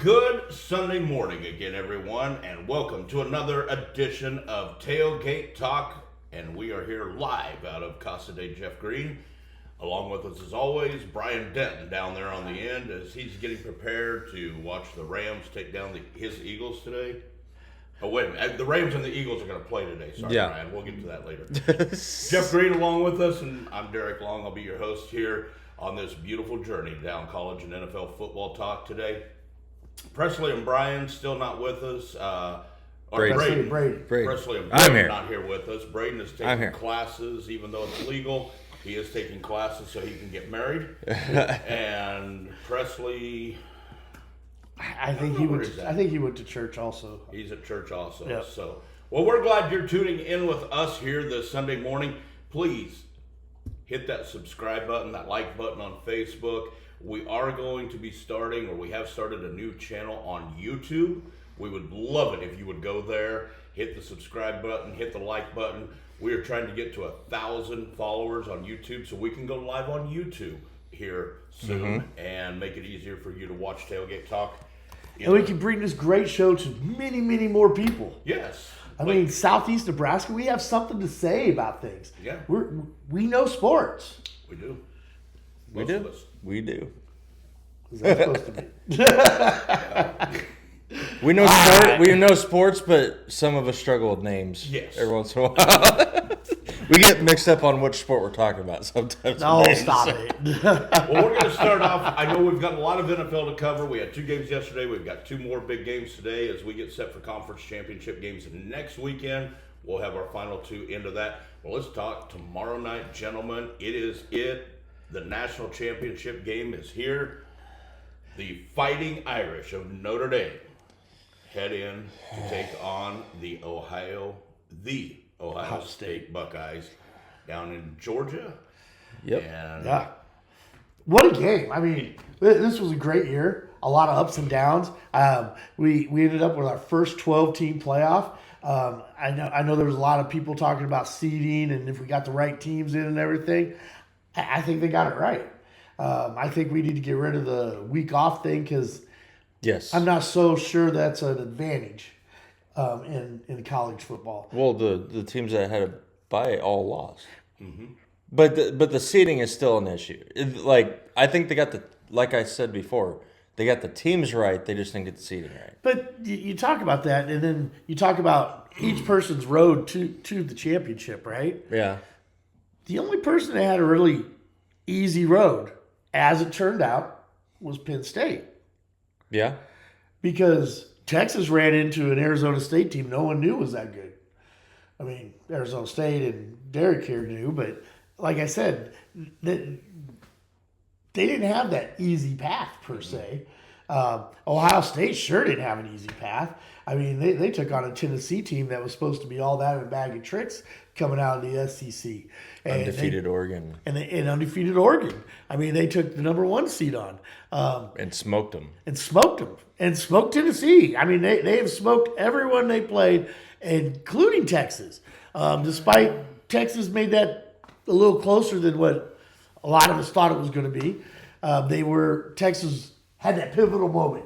Good Sunday morning again, everyone, and welcome to another edition of Tailgate Talk. And we are here live out of Casa de Jeff Green. Along with us, as always, Brian Denton down there on the end as he's getting prepared to watch the Rams take down his Eagles today. Oh, wait a minute. The Rams and the Eagles are going to play today. Sorry, Yeah. Brian. We'll get to that later. Jeff Green along with us, and I'm Derek Long. I'll be your host here on this beautiful journey down college and NFL football talk today. Presley and Brian still not with us. Brady. Presley and I'm Braden here. not here with us. Braden is taking classes, even though it's legal. He is taking classes so he can get married. And Presley, I think he went to church also. he's at church also. Yep. So, well, we're glad you're tuning in with us here this Sunday morning. Please hit that subscribe button, that like button on Facebook. We are going to be starting, or we have started, a new channel on YouTube. We would love it if you would go there, hit the subscribe button, hit the like button. We are trying to get to 1,000 followers on YouTube so we can go live on YouTube here soon and make it easier for you to watch Tailgate Talk. And we can bring this great show to many, many more people. Yes. I mean, Southeast Nebraska, we have something to say about things. Yeah. We know sports. We do. We Most do. of us. We do. Is that supposed to be? We know sport. We know sports, but some of us struggle with names. Yes. Every once in a while, we get mixed up on which sport we're talking about sometimes. No, Names. stop it. Well, we're going to start off. I know we've got a lot of NFL to cover. We had 2 games yesterday. We've got 2 more big games today as we get set for conference championship games next weekend. We'll have our final 2 into that. Well, let's talk tomorrow night, gentlemen. It is it. The national championship game is here. The Fighting Irish of Notre Dame head in to take on the Ohio State Buckeyes down in Georgia. Yep. And Yeah. What a game. I mean, this was a great year. A lot of ups and downs. We ended up with our first 12-team playoff. I know there was a lot of people talking about seeding and if we got the right teams in and everything. I think they got it right. I think we need to get rid of the week off thing because Yes. I'm not so sure that's an advantage in college football. Well, the teams that had a bye all lost. But the seeding is still an issue. I think they got like I said before, they got the teams right. They just didn't get the seeding right. But you talk about that, and then you talk about each person's road to the championship, right? Yeah. The only person that had a really easy road, as it turned out, was Penn State. Yeah. Because Texas ran into an Arizona State team no one knew was that good. I mean, Arizona State and Derek here knew, but like I said, they didn't have that easy path per se. Ohio State sure didn't have an easy path. I mean, they took on a Tennessee team that was supposed to be all that in a bag of tricks coming out of the SEC. And Undefeated Oregon. And undefeated Oregon. I mean, they took the number 1 seed on. And smoked them. And smoked them. And smoked Tennessee. I mean, they have smoked everyone they played, including Texas. Despite Texas made that a little closer than what a lot of us thought it was going to be. Texas had that pivotal moment.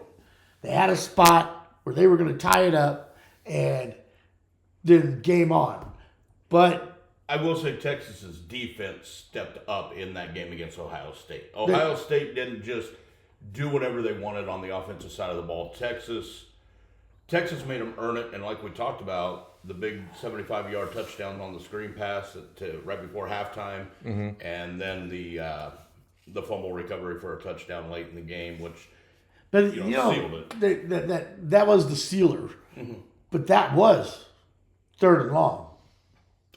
They had a spot where they were going to tie it up and then game on. But I will say Texas's defense stepped up in that game against Ohio State. Ohio State didn't just do whatever they wanted on the offensive side of the ball. Texas made them earn it, and like we talked about, the big 75-yard touchdown on the screen pass right before halftime, and then the fumble recovery for a touchdown late in the game, which sealed it. that was the sealer. But that was 3rd and long.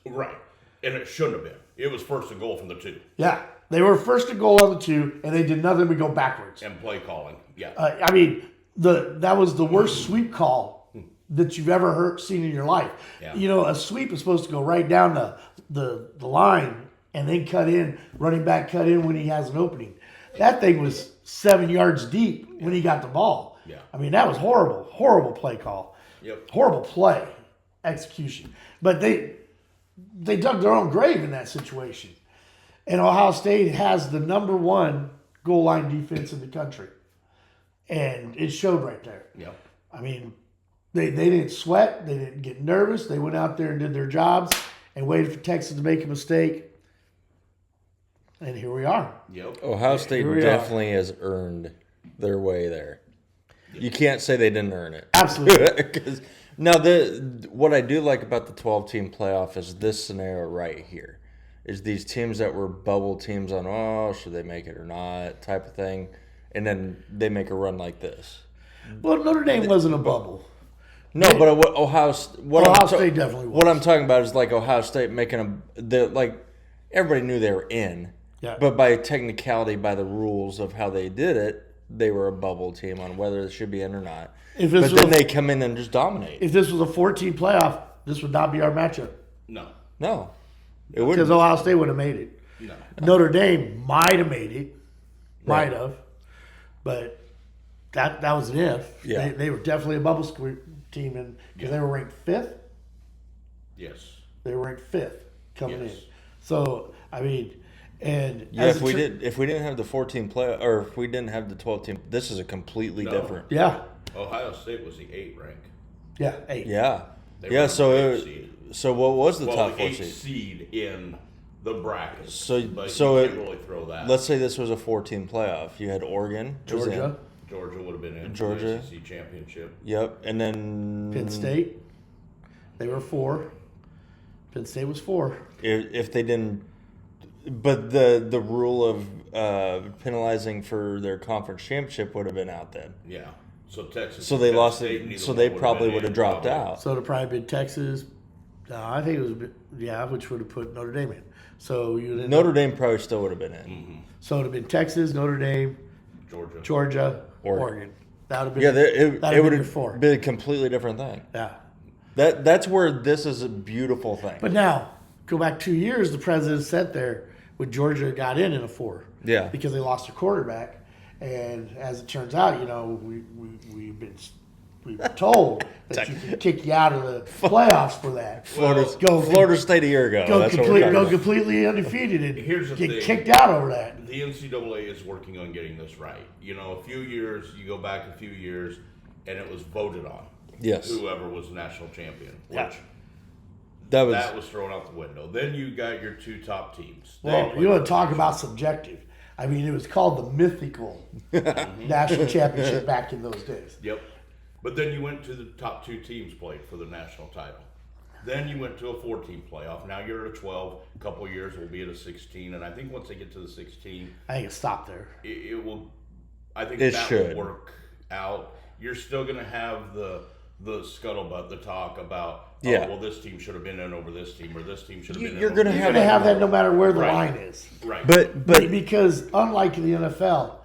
Right. And it shouldn't have been. It was 1st and goal from the 2. Yeah. They were 1st and goal on the 2, and they did nothing but go backwards. And play calling. Yeah. I mean, that was the worst sweep call that you've ever seen in your life. Yeah. You know, a sweep is supposed to go right down the line and then cut in, running back cut in when he has an opening. That thing was 7 yards deep when he got the ball. Yeah. I mean, that was horrible play call. Yep. Horrible play execution. But they dug their own grave in that situation. And Ohio State has the number 1 goal line defense in the country. And it showed right there. Yep. I mean, they didn't sweat. They didn't get nervous. They went out there and did their jobs and waited for Texas to make a mistake. And here we are. Yep. Ohio State Here we definitely has earned their way there. You can't say they didn't earn it. Absolutely. 'Cause now, what I do like about the 12-team playoff is this scenario right here. Is these teams that were bubble teams on, should they make it or not type of thing. And then they make a run like this. Well, Notre Dame wasn't a bubble. No, but Ohio State definitely was. What I'm talking about is like Ohio State making everybody knew they were in. Yeah. But by technicality, by the rules of how they did it, they were a bubble team on whether it should be in or not. But then they come in and just dominate. If this was a 14 playoff, this would not be our matchup. No. It wouldn't. Because Ohio State would have made it. No. Notre Dame might have made it. Might have. But that was an if. Yeah. They were definitely a bubble team because they were ranked 5th. Yes. They were ranked 5th coming Yes. in. So, I mean, and Yeah, if we didn't have the 14 play, or if we didn't have the 12 team, this is a completely different. Yeah. Ohio State was the 8 rank. Yeah, 8. Yeah. They Yeah, were so the 8th seed. so what was the Well, top the 4 8th seed? seed in the bracket. So but you it, can't really throw that. let's say this was a 14 playoff. You had Oregon, was in. Georgia, Georgia would have been in Georgia. the SEC championship. Yep, and then Penn State. They were 4. Penn State was 4. If they didn't, but the rule of penalizing for their conference championship would have been out then. Yeah. So Texas. So they Penn lost State, it. neither So one they have probably been would have in, dropped probably. out. So it would have probably been Texas. No, I think it was, which would have put Notre Dame in. So you Notre Dame probably still would have been in. Mm-hmm. So it would have been Texas, Notre Dame, Georgia. Georgia, Oregon. Oregon. That would have been Yeah, that'd it have would been your have 4. been a completely different thing. Yeah. That's where this is a beautiful thing. But now, go back 2 years, the president sat there when Georgia got in a 4. Yeah. Because they lost their quarterback. And as it turns out, we were told that you could kick you out of the playoffs for that. Florida State a year ago. That's what we're talking about. Completely undefeated and Here's the get thing. kicked out over that. The NCAA is working on getting this right. A few years, you go back a few years, and it was voted on. Yes. Whoever was national champion, which Yeah. That was thrown out the window. Then you got your 2 top teams. They Well, played you want to talk about subjective. I mean, it was called the mythical national championship back in those days. Yep. But then you went to the top 2 teams played for the national title. Then you went to a 4-team playoff. Now you're at a 12. A couple of years we'll be at a 16. And I think once they get to the 16, I think it stopped there. it will. I think It that should. will work out. You're still going to have the scuttlebutt, the talk about, Yeah. well, this team should have been in over this team, or this team should have been in. You're over gonna this You're have going to team. have that no matter where the Right. line is. Right. But Because unlike in the NFL,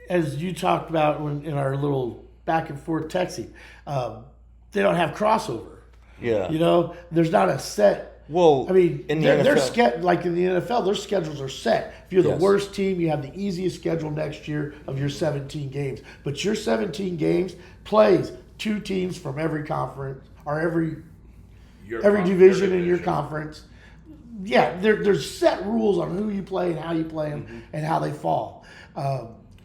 as you talked about in our little back and forth texting, they don't have crossover. yeah. There's not a set. Well, I mean, in the they're NFL, like in the NFL, their schedules are set. If you're the Yes. worst team, you have the easiest schedule next year of your 17 games. But your 17 games plays 2 teams from every conference or every division in your conference. Yeah, there's set rules on who you play and how you play them and how they fall.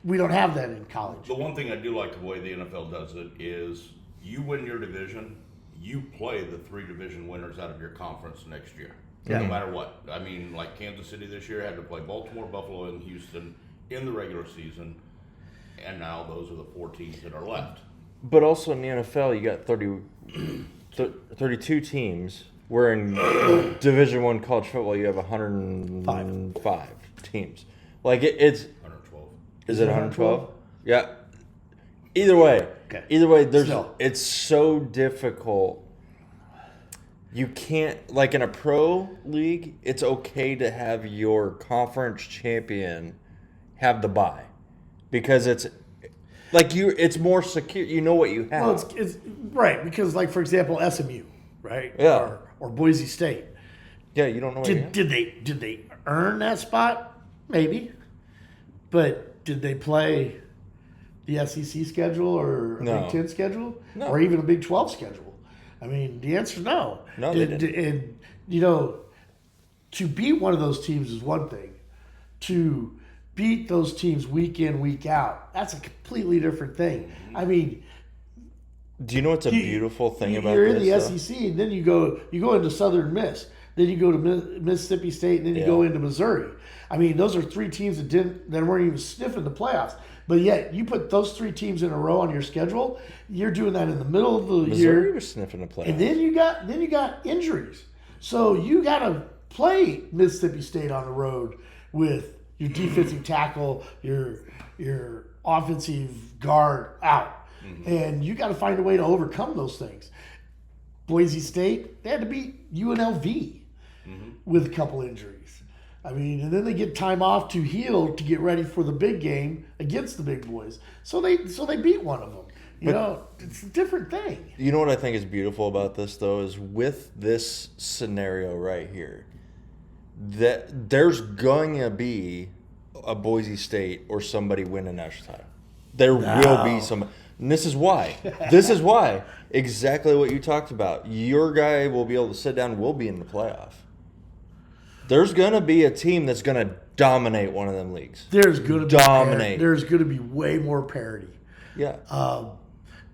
We don't have that in college. The one thing I do like the way the NFL does it is you win your division, you play the 3 division winners out of your conference next year. Yeah. No matter what. I mean, like Kansas City this year had to play Baltimore, Buffalo, and Houston in the regular season. And now those are the 4 teams that are left. but also in the NFL, you got 32 teams. Where in Division I college football, you have 105 teams. Like it's 112. is it 112? Yeah. Either way, Still. it's so difficult. You can't, like in a pro league, it's okay to have your conference champion have the bye because it's like it's more secure. You know what you have. Well, it's right because, like for example, SMU, right? Yeah. Or Boise State. Yeah, you don't know what you have. Did they earn that spot? Maybe, but did they play the SEC schedule or a No. Big Ten schedule No. or even a Big 12 schedule? I mean, the answer is no. No, they didn't. And to beat one of those teams is one thing. To beat those teams week in, week out. That's a completely different thing. I mean, do you know what's a beautiful thing about you're this? in the SEC, and then you go into Southern Miss, then you go to Mississippi State, and then you go into Missouri. I mean, those are three teams that weren't even sniffing the playoffs. But yet, you put those three teams in a row on your schedule. You're doing that in the middle of the year. Missouri was sniffing the playoffs, and then you got injuries. So you got to play Mississippi State on the road with your defensive tackle, your offensive guard out. And you got to find a way to overcome those things. Boise State, they had to beat UNLV with a couple injuries. I mean, and then they get time off to heal to get ready for the big game against the big boys. So they beat one of them. You know, it's a different thing. You know what I think is beautiful about this, though, is with this scenario right here, that there's going to be a Boise State or somebody win a national title. There will be some. And this is why. Exactly what you talked about. Your guy will be able to sit down. We'll be in the playoff. There's going to be a team that's going to dominate one of them leagues. There's going to dominate. There's going to be way more parity. Yeah.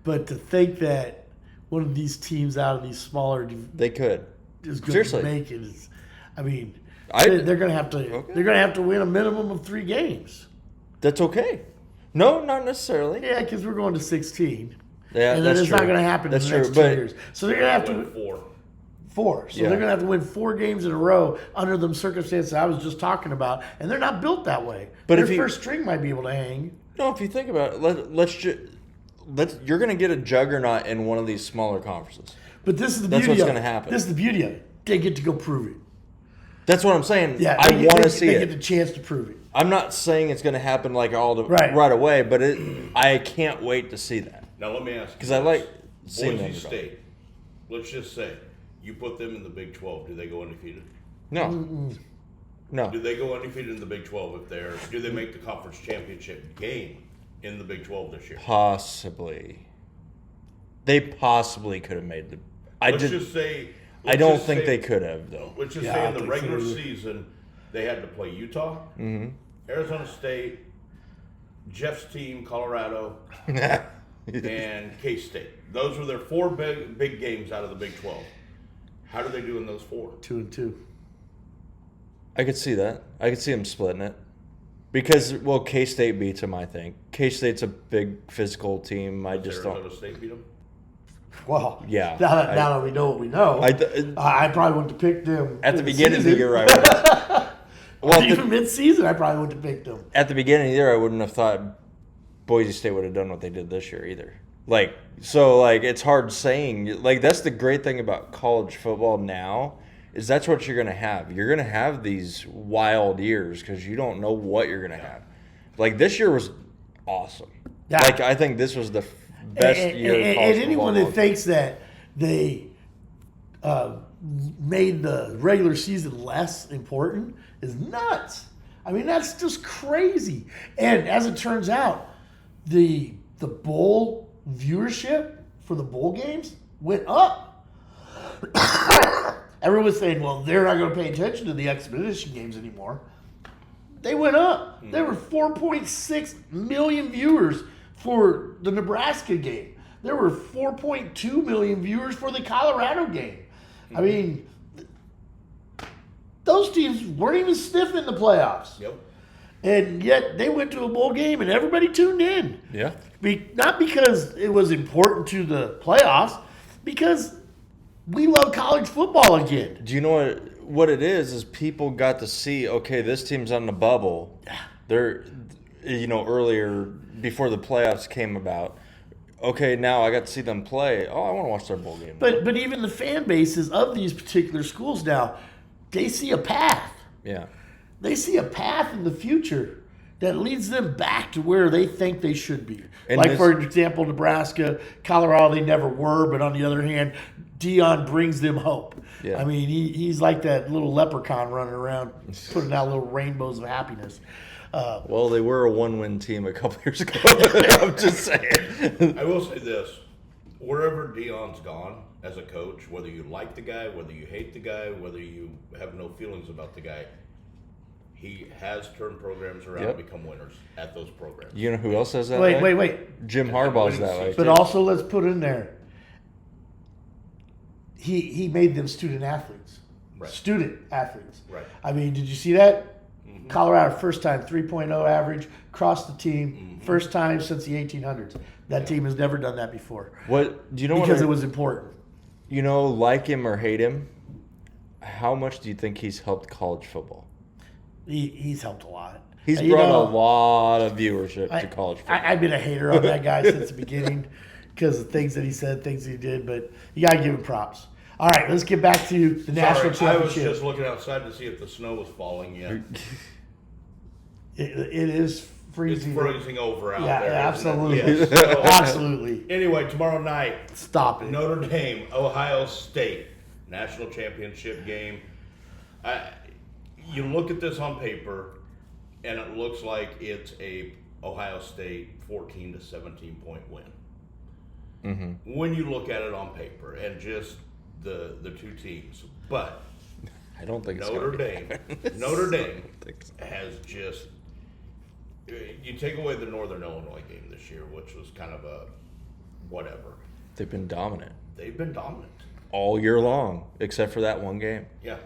But to think that one of these teams out of these smaller they could is going to make it is, I mean, they're going to have to Okay. they're going to have to win a minimum of 3 games. That's okay. No, not necessarily. Yeah, because we're going to 16. Yeah, and that's it's true. not going to happen That's in the next true, 2 but- years. So they're going to have to Win 4. 4. So Yeah. they're going to have to win 4 games in a row under the circumstances I was just talking about, and they're not built that way. But Their if you- first string might be able to hang. No, if you think about it, you're going to get a juggernaut in one of these smaller conferences. But this is the That's beauty what's of gonna it. happen. This is the beauty of it. They get to go prove it. That's what I'm saying. Yeah, I want to see They it. get the chance to prove it. I'm not saying it's going to happen like Right. right away, but I can't wait to see that Now let me ask you, because I like seeing Boise that. State. Let's just say you put them in the Big 12. Do they go undefeated? No, no. Do they go undefeated in the Big 12 if they're? Do they make the conference championship game in the Big 12 this year? Possibly. They possibly could have made the. I Let's don't just think say- they could have though. Let's just Yeah, say I in the think regular so. season, they had to play Utah, Arizona State, Jeff's team, Colorado, and K-State. Those were their 4 big games out of the Big 12. How do they do in those 4? 2-2. I could see that. I could see them splitting it. Because, well, K-State beats them, I think. K-State's a big physical team. I just Arizona don't. State beat them? Well, Yeah, Now that we know what we know, I probably wouldn't have picked them At the in beginning of the season. year, I would. Well, Even mid-season, I probably wouldn't have picked them. at the beginning of the year, I wouldn't have thought Boise State would have done what they did this year either. It's hard saying. That's the great thing about college football now is that's what you're going to have. You're going to have these wild years because you don't know what you're going to have. This year was awesome. Yeah. I think this was the best year of college And anyone football. that thinks that they made the regular season less important is nuts. I mean, that's just crazy. And as it turns out, the bowl viewership for the bowl games went up. Everyone's saying, well, they're not going to pay attention to the exhibition games anymore. They went up. There were 4.6 million viewers for the Nebraska game. There were 4.2 million viewers for the Colorado game. I mean, those teams weren't even sniffing the playoffs. Yep. And yet they went to a bowl game and everybody tuned in. Yeah. Not because it was important to the playoffs, because we love college football again. Do you know what it is? Is people got to see, okay, this team's on the bubble. They're, earlier, before the playoffs came about, okay, now I got to see them play. Oh, I want to watch their bowl game. But even the fan bases of these particular schools now, they see a path. Yeah. They see a path in the future that leads them back to where they think they should be. And for example, Nebraska, Colorado, they never were, but on the other hand, Dion brings them hope. Yeah. I mean, he's like that little leprechaun running around, putting out little rainbows of happiness. Well, they were a one-win team a couple years ago. I'm just saying. I will say this. Wherever Dion's gone as a coach, whether you like the guy, whether you hate the guy, whether you have no feelings about the guy, He has turned programs around and become winners at those programs. You know who else says that? Wait. Jim Harbaugh's that way. But also, let's put in there. He made them student athletes. Right. Student athletes. Right. I mean, did you see that? Mm-hmm. Colorado, first time 3.0 average, across the team, first time since the 1800s. That team has never done that before. What do you know? Because it was important. You know, like him or hate him, how much do you think he's helped college football? He's helped a lot. He's brought a lot of viewership to college football. I've been a hater on that guy since the beginning because of things that he said, things he did, but you got to give him props. All right, let's get back to the national championship. I was just looking outside to see if the snow was falling yet. It is freezing. It's freezing over out there. Yeah, Absolutely. Yes. So, absolutely. Anyway, tomorrow night, stop it. Notre Dame, Ohio State, national championship game. You look at this on paper, and it looks like it's a Ohio State 14 to 17 point win. Mm-hmm. When you look at it on paper and just the two teams, but I don't think Notre Dame has just. You take away the Northern Illinois game this year, which was kind of a whatever. They've been dominant. They've been dominant all year long, except for that one game. Yeah.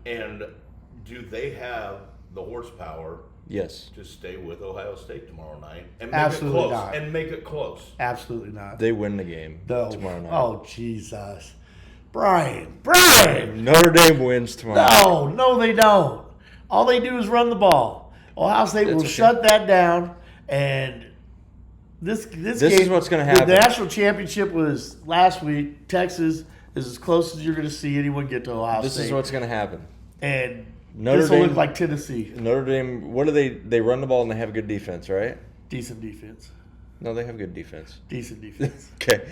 And do they have the horsepower? Yes. To stay with Ohio State tomorrow night and make Absolutely it close. not. And make it close. Absolutely not. They win the game tomorrow night. Oh, Jesus. Brian! Notre Dame wins tomorrow night. No, they don't. All they do is run the ball. Ohio State will shut that down, and this game, is what's going to happen. The national championship was last week. Texas is as close as you're going to see anyone get to Ohio State. This is what's going to happen. And Notre this will Dame, look like Tennessee. Notre Dame, what do they? They run the ball and they have good defense, right? Decent defense. No, they have good defense. Decent defense. Okay.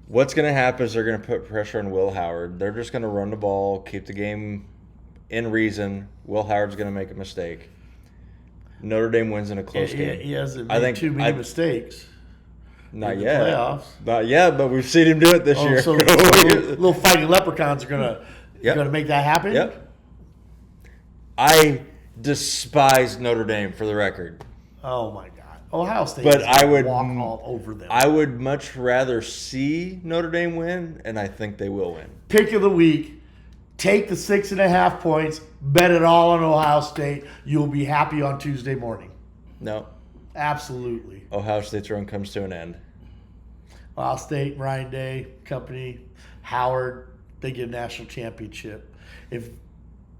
What's going to happen is they're going to put pressure on Will Howard. They're just going to run the ball, keep the game in reason. Will Howard's going to make a mistake. Notre Dame wins in a close game. He hasn't made too many mistakes. Not in yet. The playoffs. Not yet, but we've seen him do it this year. So little fighting leprechauns are gonna make that happen? Yep. I despise Notre Dame, for the record. Oh my God. Ohio State but I would walk all over them. I would much rather see Notre Dame win, and I think they will win. Pick of the week. Take the 6.5 points. Bet it all on Ohio State. You'll be happy on Tuesday morning. No. Absolutely. Ohio State's run comes to an end. Ohio State, Ryan Day, company, Howard, they get a national championship. If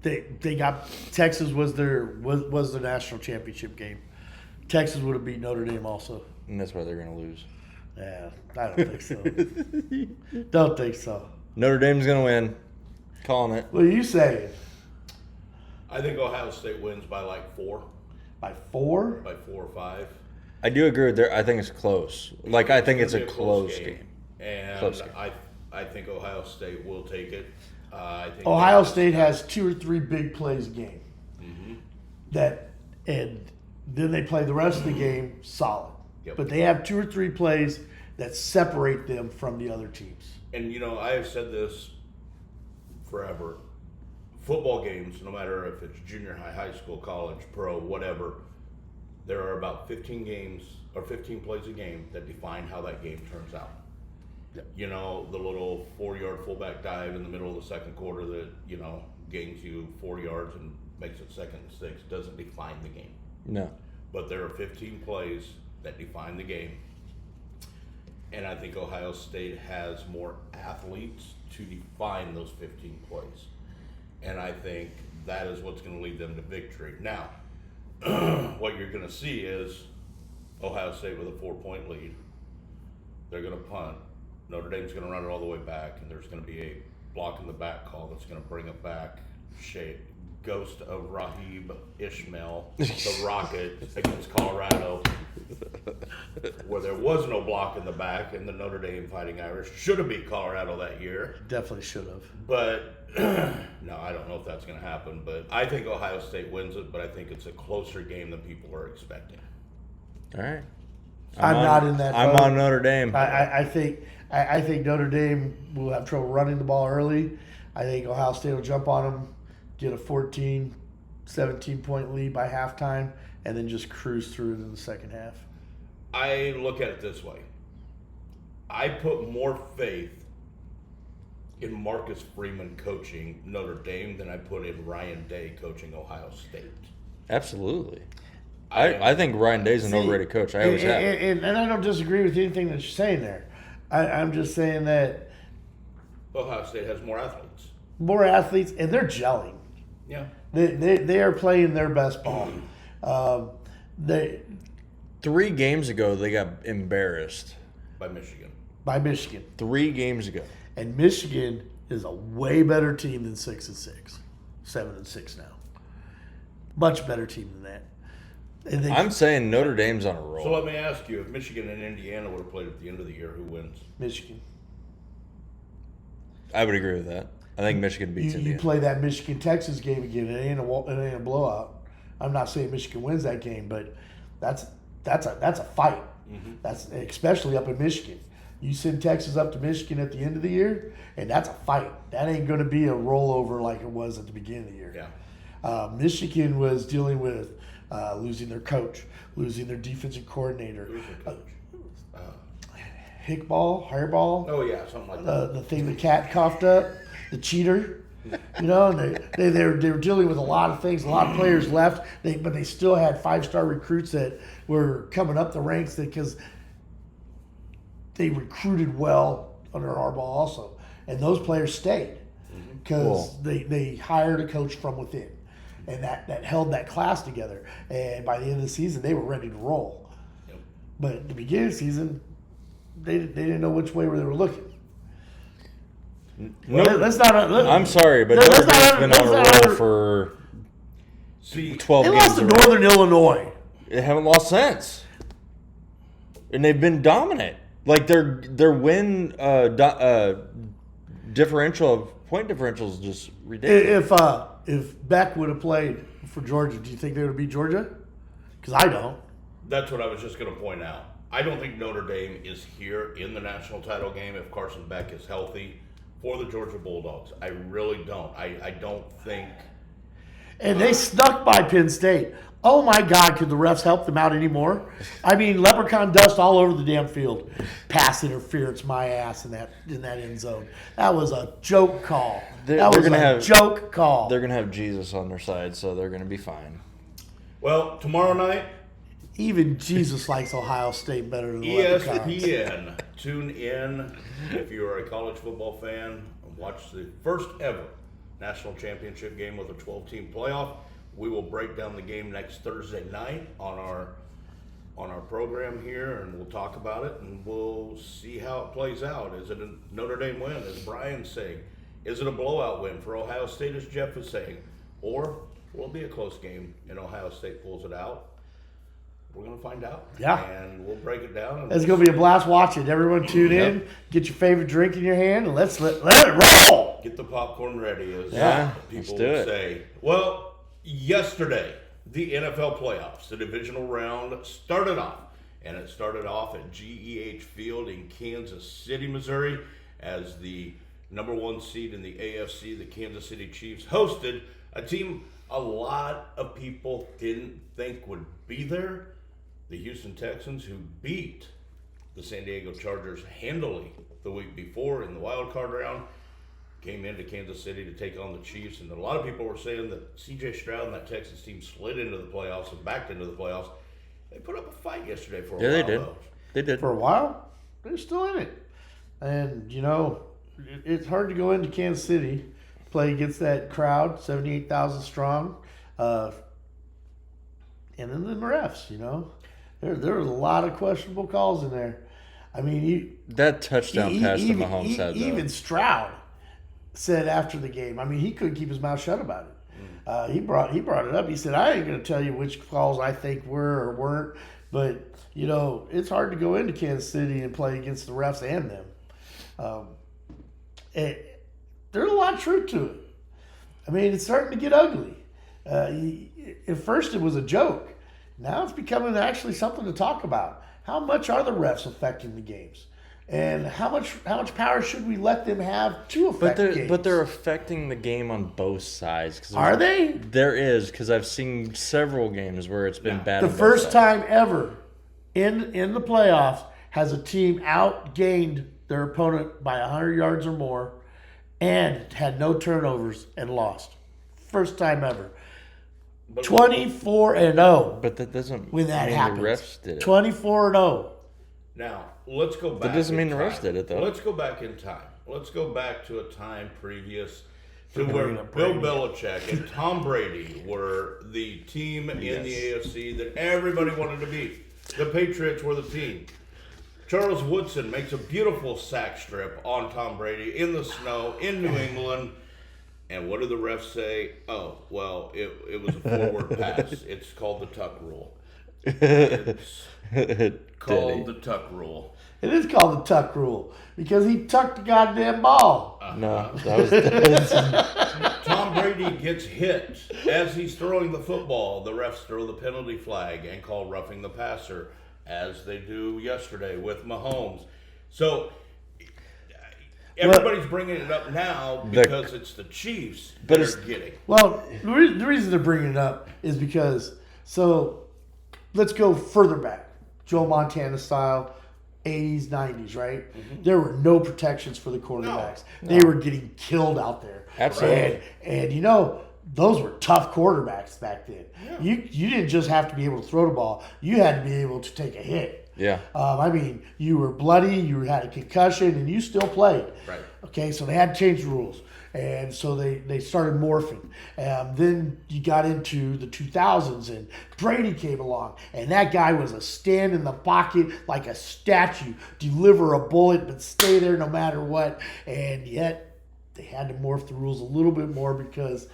they got Texas was their national championship game. Texas would have beat Notre Dame also. And that's why they're going to lose. Yeah, I don't think so. Don't think so. Notre Dame's going to win. Calling it. What are you saying? I think Ohio State wins by like 4. By 4? By 4 or 5. I do agree with that. I think it's close. I think it's a close game. And close game. I think Ohio State will take it. I think Ohio State has 2 or 3 big plays a game. Mm-hmm. And then they play the rest of the game solid. Yep. But they have 2 or 3 plays that separate them from the other teams. And, I have said this forever. Football games, no matter if it's junior high, high school, college, pro, whatever, there are about 15 games or 15 plays a game that define how that game turns out. Yep. The little 4-yard fullback dive in the middle of the second quarter that, gains you 4 yards and makes it 2nd and 6 doesn't define the game. No. But there are 15 plays that define the game. And I think Ohio State has more athletes to define those 15 plays. And I think that is what's going to lead them to victory. Now, what you're going to see is Ohio State with a 4-point lead. They're going to punt. Notre Dame's going to run it all the way back, and there's going to be a block in the back call that's going to bring it back. Ghost of Rahib Ishmael, the Rocket, against Colorado, where there was no block in the back, and the Notre Dame Fighting Irish should have beat Colorado that year. Definitely should have. But, no, I don't know if that's going to happen. But I think Ohio State wins it, but I think it's a closer game than people are expecting. All right. I'm not in that. I'm on Notre Dame. I think Notre Dame will have trouble running the ball early. I think Ohio State will jump on them get a 14, 17-point lead by halftime, and then just cruise through it in the second half. I look at it this way. I put more faith in Marcus Freeman coaching Notre Dame than I put in Ryan Day coaching Ohio State. Absolutely. I think Ryan Day's an overrated coach. I always have. And I don't disagree with anything that you're saying there. I'm just saying that Ohio State has more athletes. More athletes, and they're gelling. Yeah. They are playing their best ball. 3 games ago, they got embarrassed. By Michigan. 3 games ago. And Michigan is a way better team than 6-6. 7-6 now. Much better team than that. And I'm saying Notre Dame's on a roll. So let me ask you, if Michigan and Indiana would have played at the end of the year, who wins? Michigan. I would agree with that. I think Michigan beats Indiana. You play that Michigan-Texas game again, it ain't a blowout. I'm not saying Michigan wins that game, but that's a fight. Mm-hmm. That's especially up in Michigan. You send Texas up to Michigan at the end of the year, and that's a fight. That ain't going to be a rollover like it was at the beginning of the year. Yeah. Michigan was dealing with losing their coach, losing their defensive coordinator. Who's their coach? Hairball. Oh, yeah, something like that. The thing the cat coughed up, the cheater. You know, and they were dealing with a lot of things. A lot of players left, but they still had 5-star recruits that were coming up the ranks because they recruited well under Harbaugh also. And those players stayed because they hired a coach from within. And that held that class together. And by the end of the season, they were ready to roll. Yep. But at the beginning of the season, they didn't know which way they were looking. I'm sorry, but Notre Dame's been on a roll for 12 they games. lost to Northern Illinois. They haven't lost since, and they've been dominant. Like their win point differential is just ridiculous. If Beck would have played for Georgia, do you think they would have beat Georgia? Because I don't. That's what I was just going to point out. I don't think Notre Dame is here in the national title game if Carson Beck is healthy for the Georgia Bulldogs. I really don't. I don't think. And they snuck by Penn State. Oh my God, could the refs help them out anymore? I mean, leprechaun dust all over the damn field. Pass interference, my ass in that end zone. That was a joke call. Joke call. They're gonna have Jesus on their side, so they're gonna be fine. Well, tomorrow night, even Jesus likes Ohio State better than the Leprechauns. ESPN. Tune in if you're a college football fan and watch the first ever national championship game with a 12-team playoff. We will break down the game next Thursday night on our program here, and we'll talk about it, and we'll see how it plays out. Is it a Notre Dame win, as Brian's saying? Is it a blowout win for Ohio State, as Jeff is saying? Or will it be a close game and Ohio State pulls it out? We're going to find out. Yeah. And we'll break it down. It's going to be a blast watching. Everyone tune in, get your favorite drink in your hand, and let it roll. Get the popcorn ready, as people do would it. say. Well, yesterday, the NFL playoffs, the divisional round started off. And it started off at GEH Field in Kansas City, Missouri, as the number 1 seed in the AFC, the Kansas City Chiefs, hosted a team a lot of people didn't think would be there. The Houston Texans, who beat the San Diego Chargers handily the week before in the wild card round, came into Kansas City to take on the Chiefs. And a lot of people were saying that C.J. Stroud and that Texans team slid into the playoffs and backed into the playoffs. They put up a fight yesterday for a while. Yeah, they did. Though. They did. For a while, they're still in it. And, you know, it's hard to go into Kansas City, play against that crowd, 78,000 strong. And then the refs, you know. There was a lot of questionable calls in there. I mean, that touchdown pass that Mahomes had, though. Even Stroud said after the game, I mean, he couldn't keep his mouth shut about it. He brought it up. He said, I ain't going to tell you which calls I think were or weren't, but, you know, it's hard to go into Kansas City and play against the refs and them. There's a lot of truth to it. I mean, it's starting to get ugly. At first it was a joke. Now it's becoming actually something to talk about. How much are the refs affecting the games? And how much power should we let them have to affect games? But they're affecting the game on both sides. Are they? There is, because I've seen several games where it's been bad. The on both first sides. time ever in the playoffs has a team outgained their opponent by 100 yards or more and had no turnovers and lost. First time ever. 24-0. But that doesn't when that mean happens. the refs did it. 24-0. Now, let's go back. That doesn't mean in the refs time. did it, though. Let's go back in time. Let's go back to a time previous to We're where bringing up Bill Brady. Belichick and Tom Brady were the team in the AFC that everybody wanted to beat. The Patriots were the team. Charles Woodson makes a beautiful sack strip on Tom Brady in the snow in New England. And what do the refs say? Oh, well, it was a forward pass. It's called the tuck rule. It's called the tuck rule. It is called the tuck rule because he tucked the goddamn ball. No, that was Tom Brady gets hit as he's throwing the football. The refs throw the penalty flag and call roughing the passer, as they do yesterday with Mahomes. So everybody's bringing it up now because it's the Chiefs that are getting. Well, the reason they're bringing it up is because, so let's go further back. Joe Montana style, 80s, 90s, right? Mm-hmm. There were no protections for the quarterbacks. They were getting killed out there. Absolutely. And you know, those were tough quarterbacks back then. Yeah. You didn't just have to be able to throw the ball. You had to be able to take a hit. Yeah. I mean, you were bloody, you had a concussion, and you still played. Right. Okay, so they had to change the rules. And so they started morphing. Then you got into the 2000s, and Brady came along. And that guy was a stand in the pocket like a statue, deliver a bullet, but stay there no matter what. And yet they had to morph the rules a little bit more because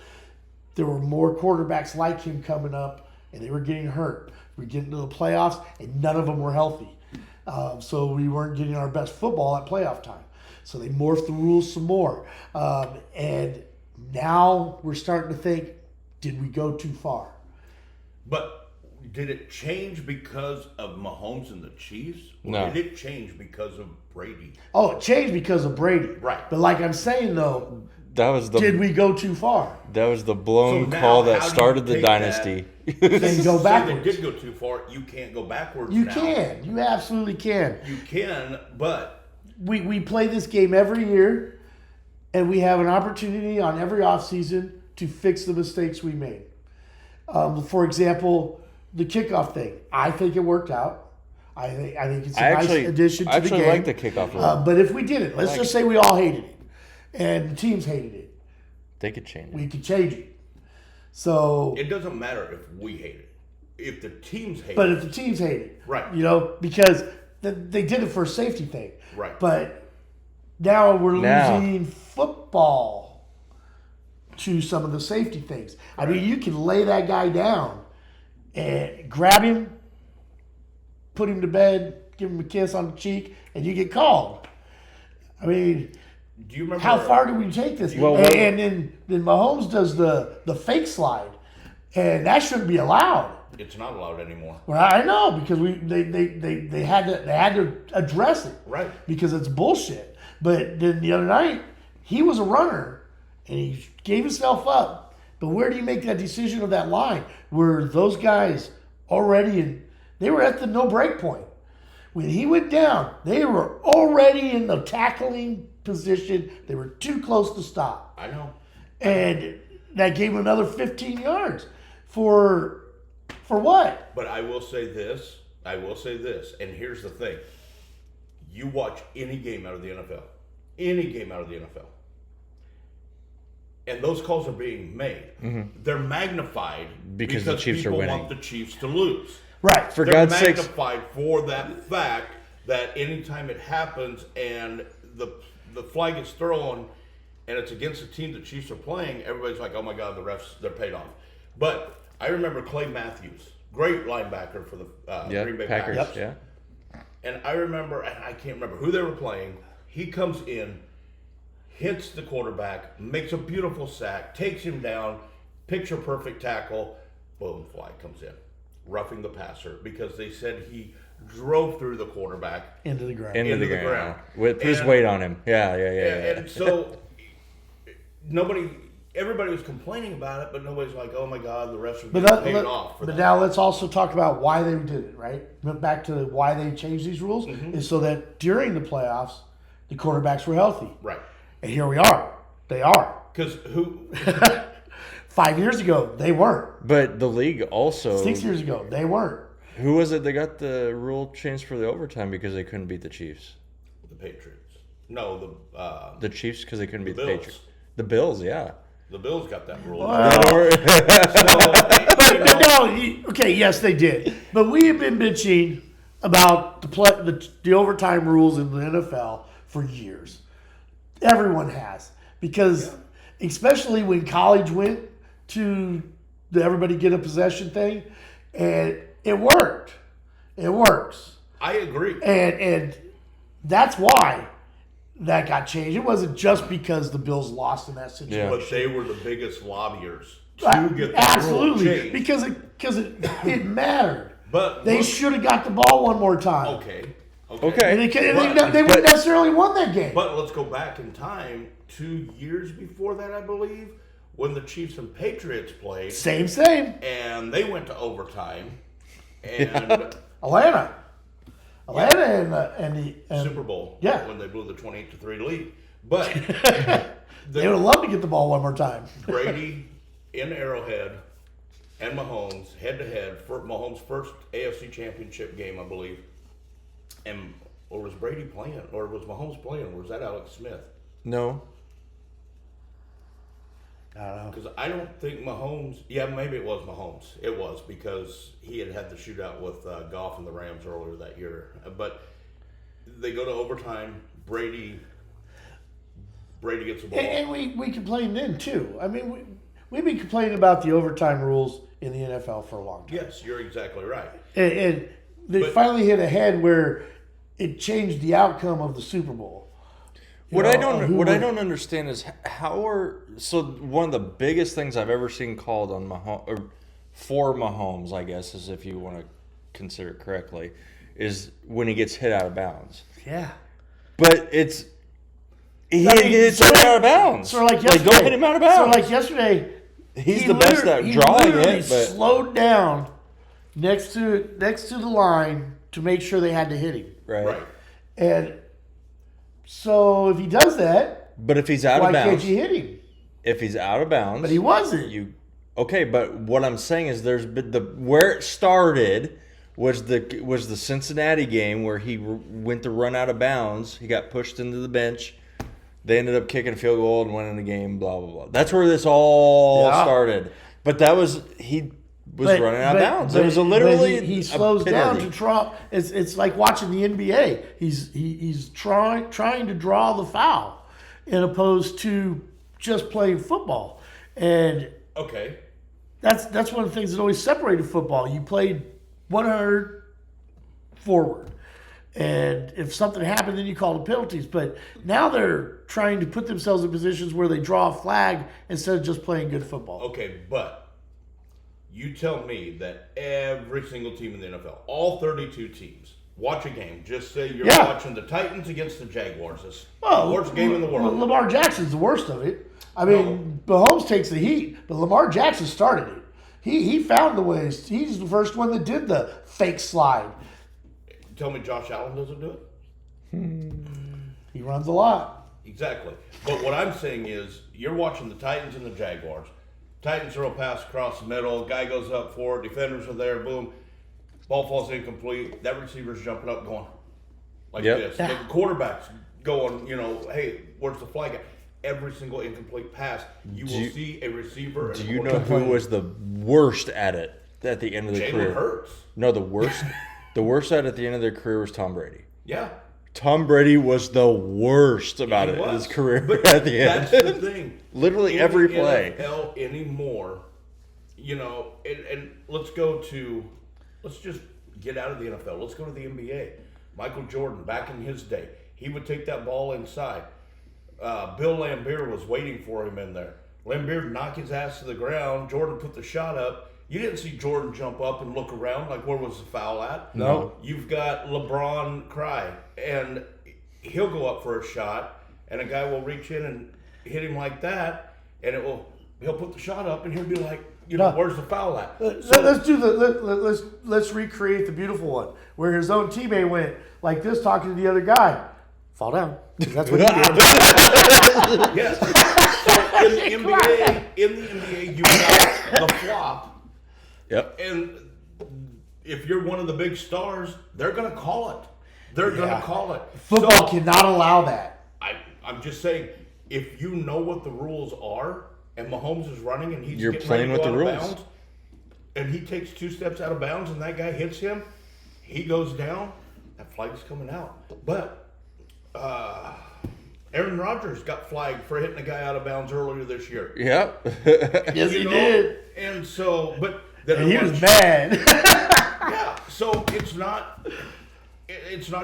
there were more quarterbacks like him coming up, and they were getting hurt. We get into the playoffs, and none of them were healthy. So we weren't getting our best football at playoff time. So they morphed the rules some more. And now we're starting to think, did we go too far? But did it change because of Mahomes and the Chiefs? Or No. did it change because of Brady? Oh, it changed because of Brady. Right. But like I'm saying, though, That was the did we go too far? that was the blown So now call that how do you started the take dynasty. And go Say backwards. they did go too far. You can't go backwards You now. can. You absolutely can. You can, but We play this game every year, and we have an opportunity on every offseason to fix the mistakes we made. For example, the kickoff thing. I think it worked out. I think it's a nice addition to the game. I actually like the kickoff rule. But if we didn't, let's just say we all hated it, and the teams hated it. They could change it. We could change it. So, it doesn't matter if we hate it. If the teams hate but it. if the teams hate it, Right. You know, because they did it for a safety thing. Right. But now we're Now. losing football to some of the safety things. I mean, you can lay that guy down and grab him, put him to bed, give him a kiss on the cheek, and you get called. I mean, Do you remember how far do we take this? Well, and then Mahomes does the fake slide, and that shouldn't be allowed. It's not allowed anymore. Well, I know because they had to address it, Right. Because it's bullshit. But then the other night, he was a runner and he gave himself up. But where do you make that decision of that line? Were those guys already they were at the no break point when he went down? They were already in the tackling position. They were too close to stop, I know. and that gave him another 15 yards for what? But I will say this, and here's the thing. You watch any game out of the NFL, and those calls are being made. They're magnified Because the Chiefs are people winning. want the Chiefs to lose. Right. For They're God's sakes, magnified for that fact that anytime it happens and the flag is thrown and it's against the team the Chiefs are playing, everybody's like, oh my God, the refs, they're paid off. But I remember Clay Matthews, great linebacker for the Green Bay Packers. Packers. Yeah. And I remember, and I can't remember who they were playing, he comes in, hits the quarterback, makes a beautiful sack, takes him down, picture perfect tackle, boom, flag comes in. Roughing the passer because they said he drove through the quarterback into the ground. Into the ground. Put his And- weight on him. Yeah. And so everybody was complaining about it, but nobody's like, oh my God, the refs are getting paid off for But that. now let's also talk about why they did it, right? But back to why they changed these rules is so that during the playoffs, the quarterbacks were healthy. Right. And here we are. They are. Because who? 5 years ago, they weren't. But the league also. 6 years ago, they weren't. Who was it that got the rule changed for the overtime because they couldn't beat the Chiefs? The Patriots. No, The Chiefs because they couldn't beat the Bills. Patriots. The Bills, yeah. the Bills got that rule. But no, okay, yes, they did. But we have been bitching about the overtime rules in the NFL for years. Everyone has. Because especially when college went to the everybody get a possession thing, and it worked. It works. I agree. And that's why that got changed. It wasn't just because the Bills lost in that situation. Yeah. But they were the biggest lobbyers to get the Absolutely, rule changed. because it mattered. But They should have got the ball one more time. Okay. Okay. And they wouldn't necessarily won that game. But let's go back in time 2 years before that, I believe, when the Chiefs and Patriots played, Same. and they went to overtime, and Atlanta and the Super Bowl, yeah. when they blew the 28-3 lead. But they would have loved to get the ball one more time. Brady in Arrowhead and Mahomes head-to-head for Mahomes' first AFC Championship game, I believe. Or was Brady playing? Or was Mahomes playing? Or was that Alex Smith? No. I don't know. Because I don't think Mahomes... Yeah, maybe it was Mahomes. It was, because he had the shootout with Goff and the Rams earlier that year. But they go to overtime. Brady gets the ball. And we complained then too. I mean, we've been complaining about the overtime rules in the NFL for a long time. Yes, you're exactly right. And they finally hit a head where it changed the outcome of the Super Bowl. What I don't understand is one of the biggest things I've ever seen called on for Mahomes, I guess, is if you want to consider it correctly, is when he gets hit out of bounds. Yeah. But he gets hit out of bounds. Sort of like yesterday. Don't hit him out of bounds. Sort of like yesterday. He's the best at drawing it, but slowed down next to the line to make sure they had to hit him. Right. And so if he does that, but if he's out why of bounds, can't you hit him? if he's out of bounds, But he wasn't. Okay, but what I'm saying is there's been where it started was the Cincinnati game where he went to run out of bounds. He got pushed into the bench. They ended up kicking a field goal and winning the game. Blah blah blah. That's where this all started. But he was running out of bounds. It was literally he slows down to draw. It's like watching the NBA. He's trying to draw the foul, in opposed to just playing football. And Okay. that's one of the things that always separated football. You played 100 forward, and if something happened, then you called the penalties. But now they're trying to put themselves in positions where they draw a flag instead of just playing good football. Okay, but you tell me that every single team in the NFL, all 32 teams, watch a game. Just say you're watching the Titans against the Jaguars. It's the worst game in the world. Lamar Jackson's the worst of it. I mean, Mahomes takes the heat, but Lamar Jackson started it. He found the ways. He's the first one that did the fake slide. Tell me Josh Allen doesn't do it? He runs a lot. Exactly. But what I'm saying is, you're watching the Titans and the Jaguars. Titans throw a pass across the middle. Guy goes up for it. Defenders are there. Boom. Ball falls incomplete. That receiver's jumping up going like this. The quarterback's going, hey, where's the flag at? Every single incomplete pass, you will see a receiver. Do you know who was the worst at it at the end of their career? Jalen Hurts. No, the worst at the end of their career was Tom Brady. Yeah. Tom Brady was the worst about in his career at the end. That's the thing. Literally every play. NFL anymore, and let's just get out of the NFL. Let's go to the NBA. Michael Jordan, back in his day, he would take that ball inside. Bill Laimbeer was waiting for him in there. Laimbeer knocked his ass to the ground. Jordan put the shot up, You didn't see Jordan jump up and look around like, where was the foul at? No. You've got LeBron cry, and he'll go up for a shot, and a guy will reach in and hit him like that, and he'll put the shot up, and he'll be like, where's the foul at? Let's recreate the beautiful one where his own teammate went like this, talking to the other guy. Fall down. 'Cause that's what he did. Yes. So in the NBA, you've got the flop. Yep. And if you're one of the big stars, they're going to call it. They're going to call it. Football cannot allow that. I'm just saying, if you know what the rules are, and Mahomes is running and he's You're getting playing ready to with go the out of rules. bounds, and he takes 2 steps out of bounds and that guy hits him, he goes down, that flag's coming out. But Aaron Rodgers got flagged for hitting a guy out of bounds earlier this year. Yep. Yes, he did. And so, but then And he was mad. Yeah, so it's not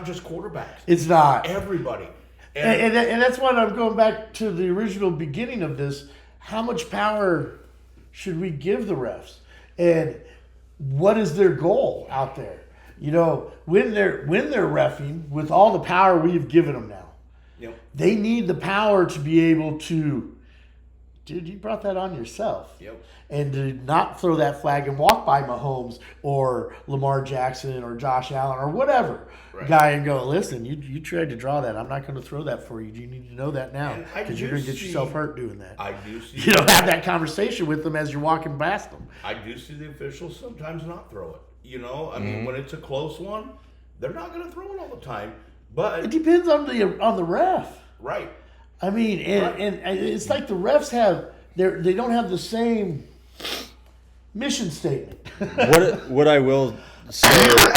just quarterbacks. It's not. Everybody. And that's why I'm going back to the original beginning of this. How much power should we give the refs? And what is their goal out there? When they're reffing, with all the power we've given them now, Yep. they need the power to be able to, dude, you brought that on yourself. Yep. And to not throw that flag and walk by Mahomes or Lamar Jackson or Josh Allen or whatever guy and go, listen, you tried to draw that. I'm not going to throw that for you. You need to know that now because you're going to get yourself hurt doing that. I do see. You don't have that conversation with them as you're walking past them. I do see the officials sometimes not throw it. I mean, when it's a close one, they're not going to throw it all the time. But It depends on the ref. right. I mean, and it's like the refs they don't have the same mission statement. What I will say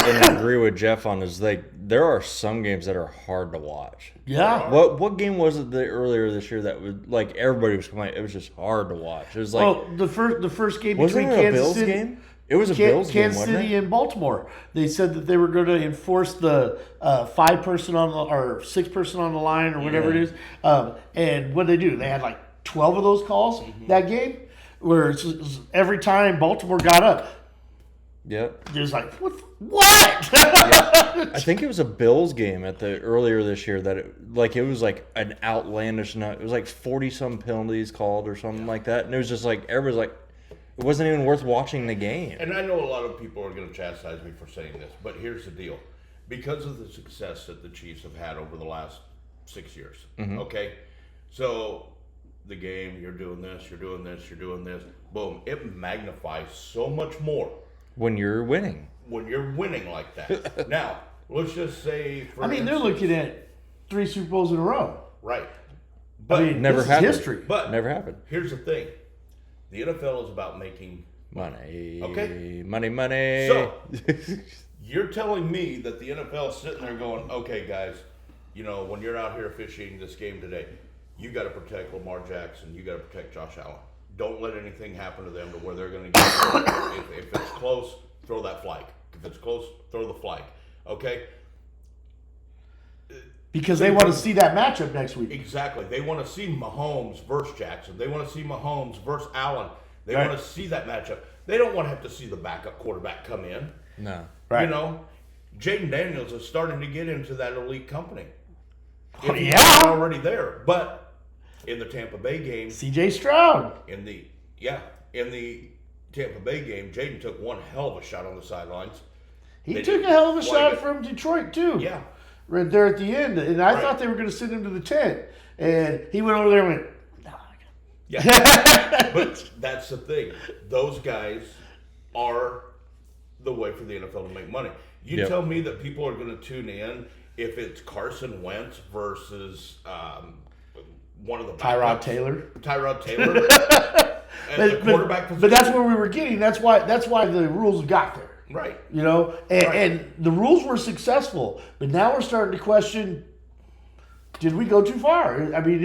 and agree with Jeff on is there are some games that are hard to watch. Yeah. What game was it earlier this year that was like everybody was complaining? It was just hard to watch. It was like the first game wasn't between it a Kansas Bills City, game? It was a Bills game, Kansas wasn't City it? and Baltimore. They said that they were going to enforce the 5-person or 6-person on the line or whatever it is. And what did they do? They had like 12 of those calls that game, where every time Baltimore got up, Yep. it was like, what? I think it was a Bills game earlier this year that it was like an outlandish. It was like 40-some penalties called or something like that, and it was just like everybody's like, it wasn't even worth watching the game. And I know a lot of people are going to chastise me for saying this, but here's the deal. Because of the success that the Chiefs have had over the last 6 years, okay? So the game, you're doing this, you're doing this, you're doing this, boom. It magnifies so much more When you're winning. when you're winning like that. Now, let's just say, for they're instance- looking at 3 Super Bowls in a row. Right. But Never this is happened. history. But Never happened. here's the thing. The NFL is about making Money. Okay. Money. So, you're telling me that the NFL is sitting there going, okay, guys, when you're out here officiating this game today, you got to protect Lamar Jackson. You got to protect Josh Allen. Don't let anything happen to them to where they're going to get if it's close, throw that flag. If it's close, throw the flag. Okay? Because they want to see that matchup next week. Exactly. They want to see Mahomes versus Jackson. They want to see Mahomes versus Allen. They Right. want to see that matchup. They don't want to have to see the backup quarterback come in. No. Right. Jaden Daniels is starting to get into that elite company. Oh, If he's yeah. not already there. But in the Tampa Bay game, CJ Stroud. in the Tampa Bay game, Jaden took one hell of a shot on the sidelines. He They took a didn't hell of a flag shot it. from Detroit, too. Yeah. Right there at the end. And I Right. thought they were going to send him to the tent. And he went over there and went, nah, Yeah. But that's the thing. Those guys are the way for the NFL to make money. You Yep. tell me that people are going to tune in if it's Carson Wentz versus one of the Tyrod backups. Taylor. Tyrod Taylor. At the quarterback position. But that's where we were getting. That's why the rules got there. Right. And, and the rules were successful. But now we're starting to question, did we go too far? I mean,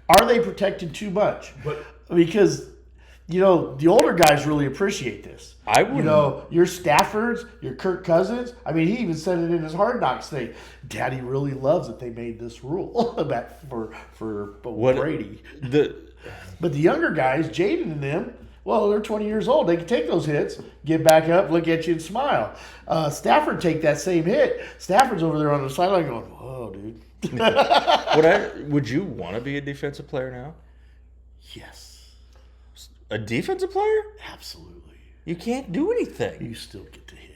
are they protected too much? But Because, the older guys really appreciate this. I wouldn't. Your Staffords, your Kirk Cousins. I mean, he even said it in his Hard Knocks thing. Daddy really loves that they made this rule for Brady. But the younger guys, Jaden and them, Well, they're 20 years old. They can take those hits, get back up, look at you, and smile. Stafford take that same hit. Stafford's over there on the sideline going, "Whoa, dude." Would you want to be a defensive player now? Yes, A defensive player? absolutely. You can't do anything. You still get to hit.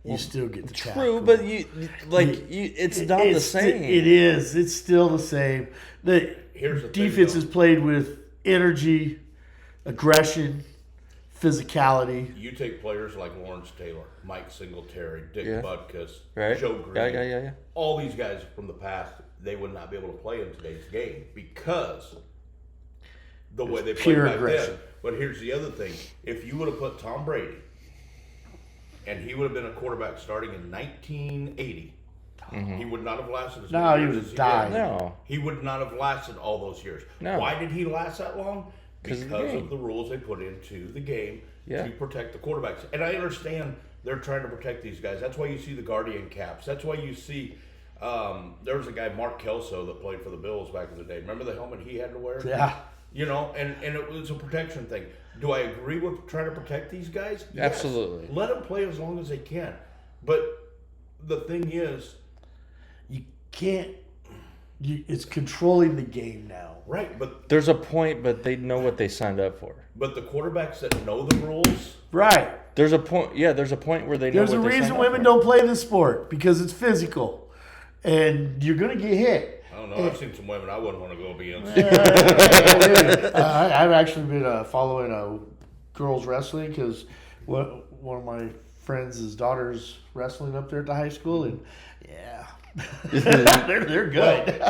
You still get to tackle. True, but it's not the same. It is. It's still the same. Here's the Defense thing, is played with energy, aggression, physicality. You take players like Lawrence Taylor, Mike Singletary, Dick Yeah. Butkus, Right? Joe Green. Yeah. All these guys from the past, they would not be able to play in today's game because the way they played pure back aggression. then. But here's the other thing: if you would have put Tom Brady, and he would have been a quarterback starting in 1980, he would not have lasted as No, many he years would as have died. did. No. He would not have lasted all those years. No. Why did he last that long? 'Cause Because of the game. of the rules they put into the game Yeah. to protect the quarterbacks. And I understand they're trying to protect these guys. That's why you see the Guardian caps. That's why you see there was a guy, Mark Kelso, that played for the Bills back in the day. Remember the helmet he had to wear? Yeah. You know, and it was a protection thing. Do I agree with trying to protect these guys? Yes. Absolutely. Let them play as long as they can. But the thing is, You can't. It's controlling the game now. right, but There's a point, but they know what they signed up for. the quarterbacks that know the rules, Right. There's a point. Yeah, there's a point where they know. There's a what they reason signed women up don't play this sport because it's physical, and you're gonna get hit. I don't know. I've seen some women I wouldn't want to go against. I've actually been following girls wrestling because one of my friends' daughters wrestling up there at the high school, and yeah, they're good.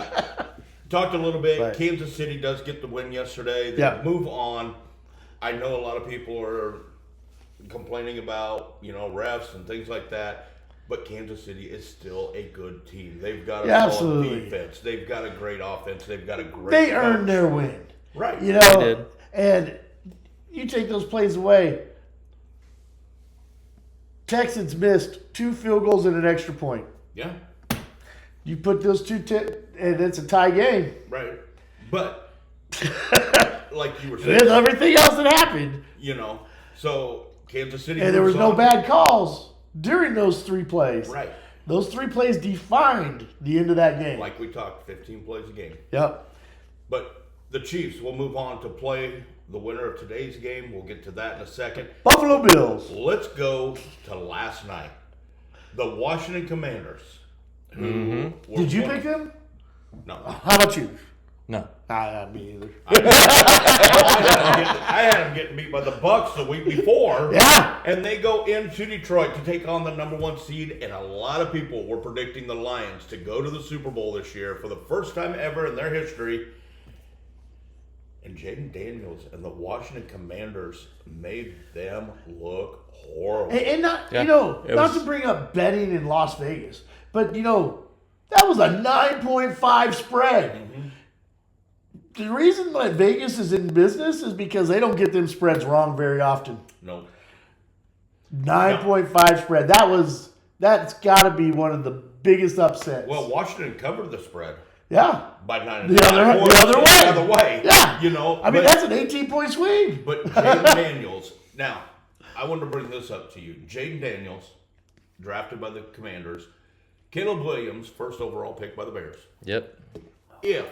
Talked a little bit. Right. Kansas City does get the win yesterday. They Yeah. move on. I know a lot of people are complaining about refs and things like that. But Kansas City is still a good team. They've got a Yeah, solid absolutely. defense. They've got a great offense. They've got a great They coach. earned their win. Right. You know, They did. and you take those plays away. Texans missed 2 field goals and an extra point. Yeah. You put those and it's a tie game. Right. But like you were saying, With everything else that happened, so Kansas City and there was moves no on. bad calls during those 3 plays. Right. Those 3 plays defined the end of that game. Like we talked, 15 plays a game. Yep. But the Chiefs will move on to play the winner of today's game. We'll get to that in a second. Buffalo Bills. Let's go to last night. The Washington Commanders. Who were Did you one- pick them? No. How about you? No. Me either. I had them getting beat by the Bucks the week before. Yeah. And they go into Detroit to take on the number 1 seed, and a lot of people were predicting the Lions to go to the Super Bowl this year for the first time ever in their history. And Jaden Daniels and the Washington Commanders made them look horrible. And not, Yeah, not it was- to bring up betting in Las Vegas, but, that was a 9.5 spread. Mm-hmm. The reason that Vegas is in business is because they don't get them spreads wrong very often. No. 9.5 spread. That's got to be one of the biggest upsets. Well, Washington covered the spread yeah. by 9.5 The other way. The other way. Yeah. I I mean, that's an 18-point swing. But Jaden Daniels, now, I want to bring this up to you. Jaden Daniels, drafted by the Commanders. Caleb Williams, first overall pick by the Bears. Yep. If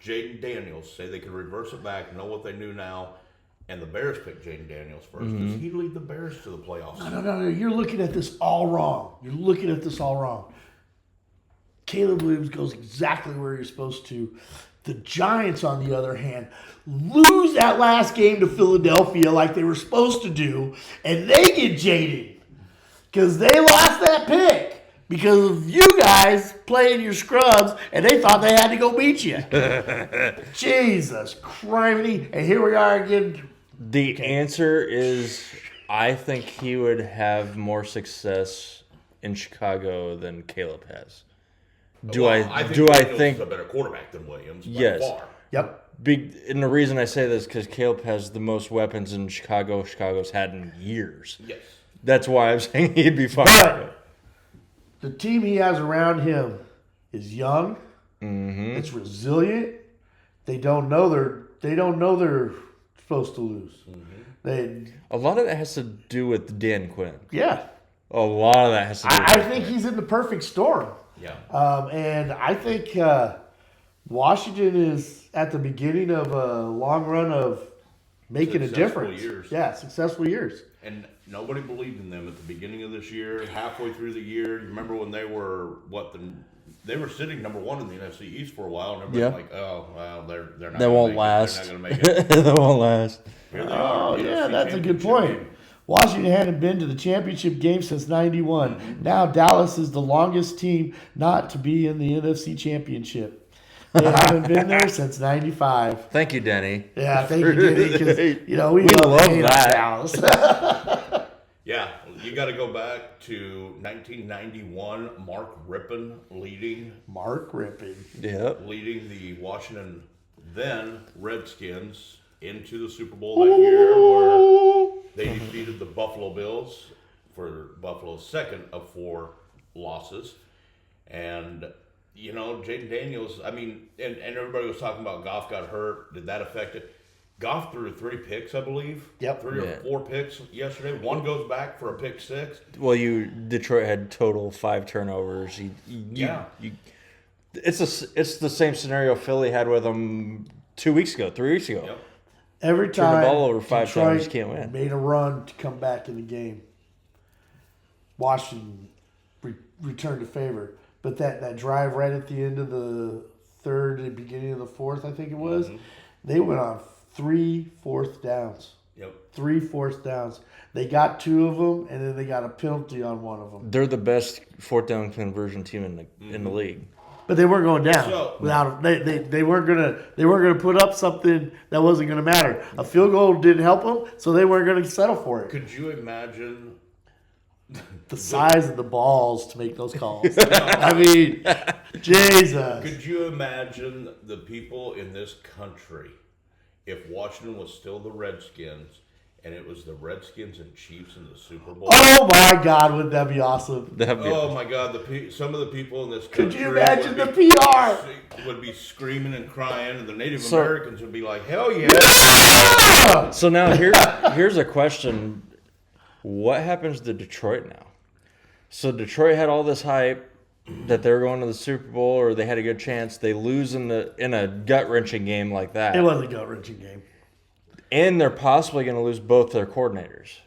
Jaden Daniels, say they could reverse it back, know what they knew now, and the Bears pick Jaden Daniels first, does he lead the Bears to the playoffs? No. You're looking at this all wrong. Caleb Williams goes exactly where you're supposed to. The Giants, on the other hand, lose that last game to Philadelphia like they were supposed to do, and they get jaded because they lost that pick because of you guys playing your scrubs, and they thought they had to go beat you. Jesus criminy. And here we are again. The answer is, I think he would have more success in Chicago than Caleb has. Do I Daniels think? is a better quarterback than Williams? By Yes. far. Yep. And the reason I say this is because Caleb has the most weapons in Chicago. Chicago's had in years. Yes. That's why I'm saying he'd be fine. But the team he has around him is young. Mm-hmm. It's resilient. They don't know their supposed to lose. A lot of that has to do with Dan Quinn. Yeah. A lot of that has to do with I Dan think Quinn. he's in the perfect storm. Yeah. And I think Washington is at the beginning of a long run of making a Successful difference. years. Yeah, successful years. And nobody believed in them at the beginning of this year. Halfway through the year, you remember when they were they were sitting number 1 in the NFC East for a while, and everybody's like, "Oh, well, they're not. They won't last. They're not going to make it." They won't last. Here they are. Oh, NFC yeah, that's a good championship point. game. Washington hadn't been to the championship game since '91. Now Dallas is the longest team not to be in the NFC championship. They haven't been there since '95. Thank you, Denny. Yeah, thank you, Denny, because we love hate on that. Dallas. Yeah, you got to go back to 1991. Mark Rippon Mark Rippon. Yep. leading the Washington then Redskins into the Super Bowl that year, where they defeated the Buffalo Bills for Buffalo's second of 4 losses. And Jaden Daniels, and everybody was talking about Goff got hurt. Did that affect it? Goff threw 3 picks, I believe. Yep. 3 or 4 picks yesterday. One goes back for a pick 6. Well, Detroit had total 5 turnovers. It's the same scenario Philly had with them 3 weeks ago. Yep. Every Turn the time ball over 5 Detroit times, you can't win. made a run to come back in the game, Washington returned a favor. But that drive right at the end of the third and beginning of the fourth, I think it was, they went on 3 fourth downs. Yep. 3 fourth downs. They got 2 of them, and then they got a penalty on one of them. They're the best 4th down conversion team in the league. But they weren't going down So- without they weren't gonna put up something that wasn't gonna matter. A field goal didn't help them, so they weren't gonna settle for it. Could you imagine The size of the balls to make those calls. I mean, Jesus. Could you imagine the people in this country if Washington was still the Redskins and it was the Redskins and Chiefs in the Super Bowl? Oh my God, wouldn't that be awesome? That'd be Oh my God! Some of the people in this country Could you imagine the would be, PR? would be screaming and crying, and the Native So- Americans would be like, "Hell yeah!" So now here's a question. What happens to Detroit now? So Detroit had all this hype that they were going to the Super Bowl or they had a good chance. They lose in a gut-wrenching game like that. It was a gut-wrenching game. And they're possibly going to lose both their coordinators.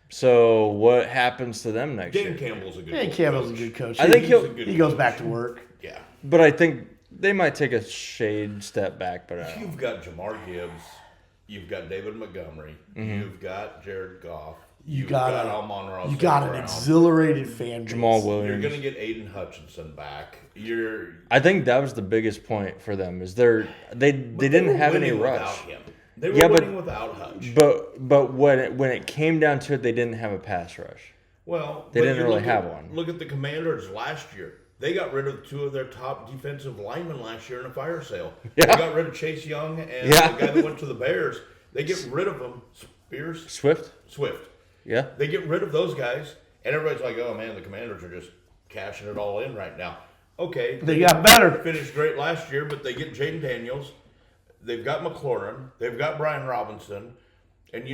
So what happens to them next Dan year? Campbell's a good. Dan Campbell's a good coach. I think he goes back to work. Yeah. But I think they might take a shade step back. But I don't know. You've got Jamar Gibbs. You've got David Montgomery. You've got Jared Goff. You You've got Amon-Ra You got an Brown. exhilarated fan base. Jamal You're Williams. going to get Aiden Hutchinson back. I think that was the biggest point for them is they didn't have any rush. Without him. They were Yeah, but- winning without Hutch. But when it came down to it, they didn't have a pass rush. Well, They but didn't you really look have at- one. Look at the Commanders last year. They got rid of 2 of their top defensive linemen last year in a fire sale. Yeah. They got rid of Chase Young and Yeah. the guy that went to the Bears. They get rid of them. Swift? Swift. Yeah. They get rid of those guys, and everybody's like, "Oh man, the Commanders are just cashing it all in right now." Okay, They got better. finished great last year, but they get Jaden Daniels. They've got McLaurin. They've got Brian Robinson. And,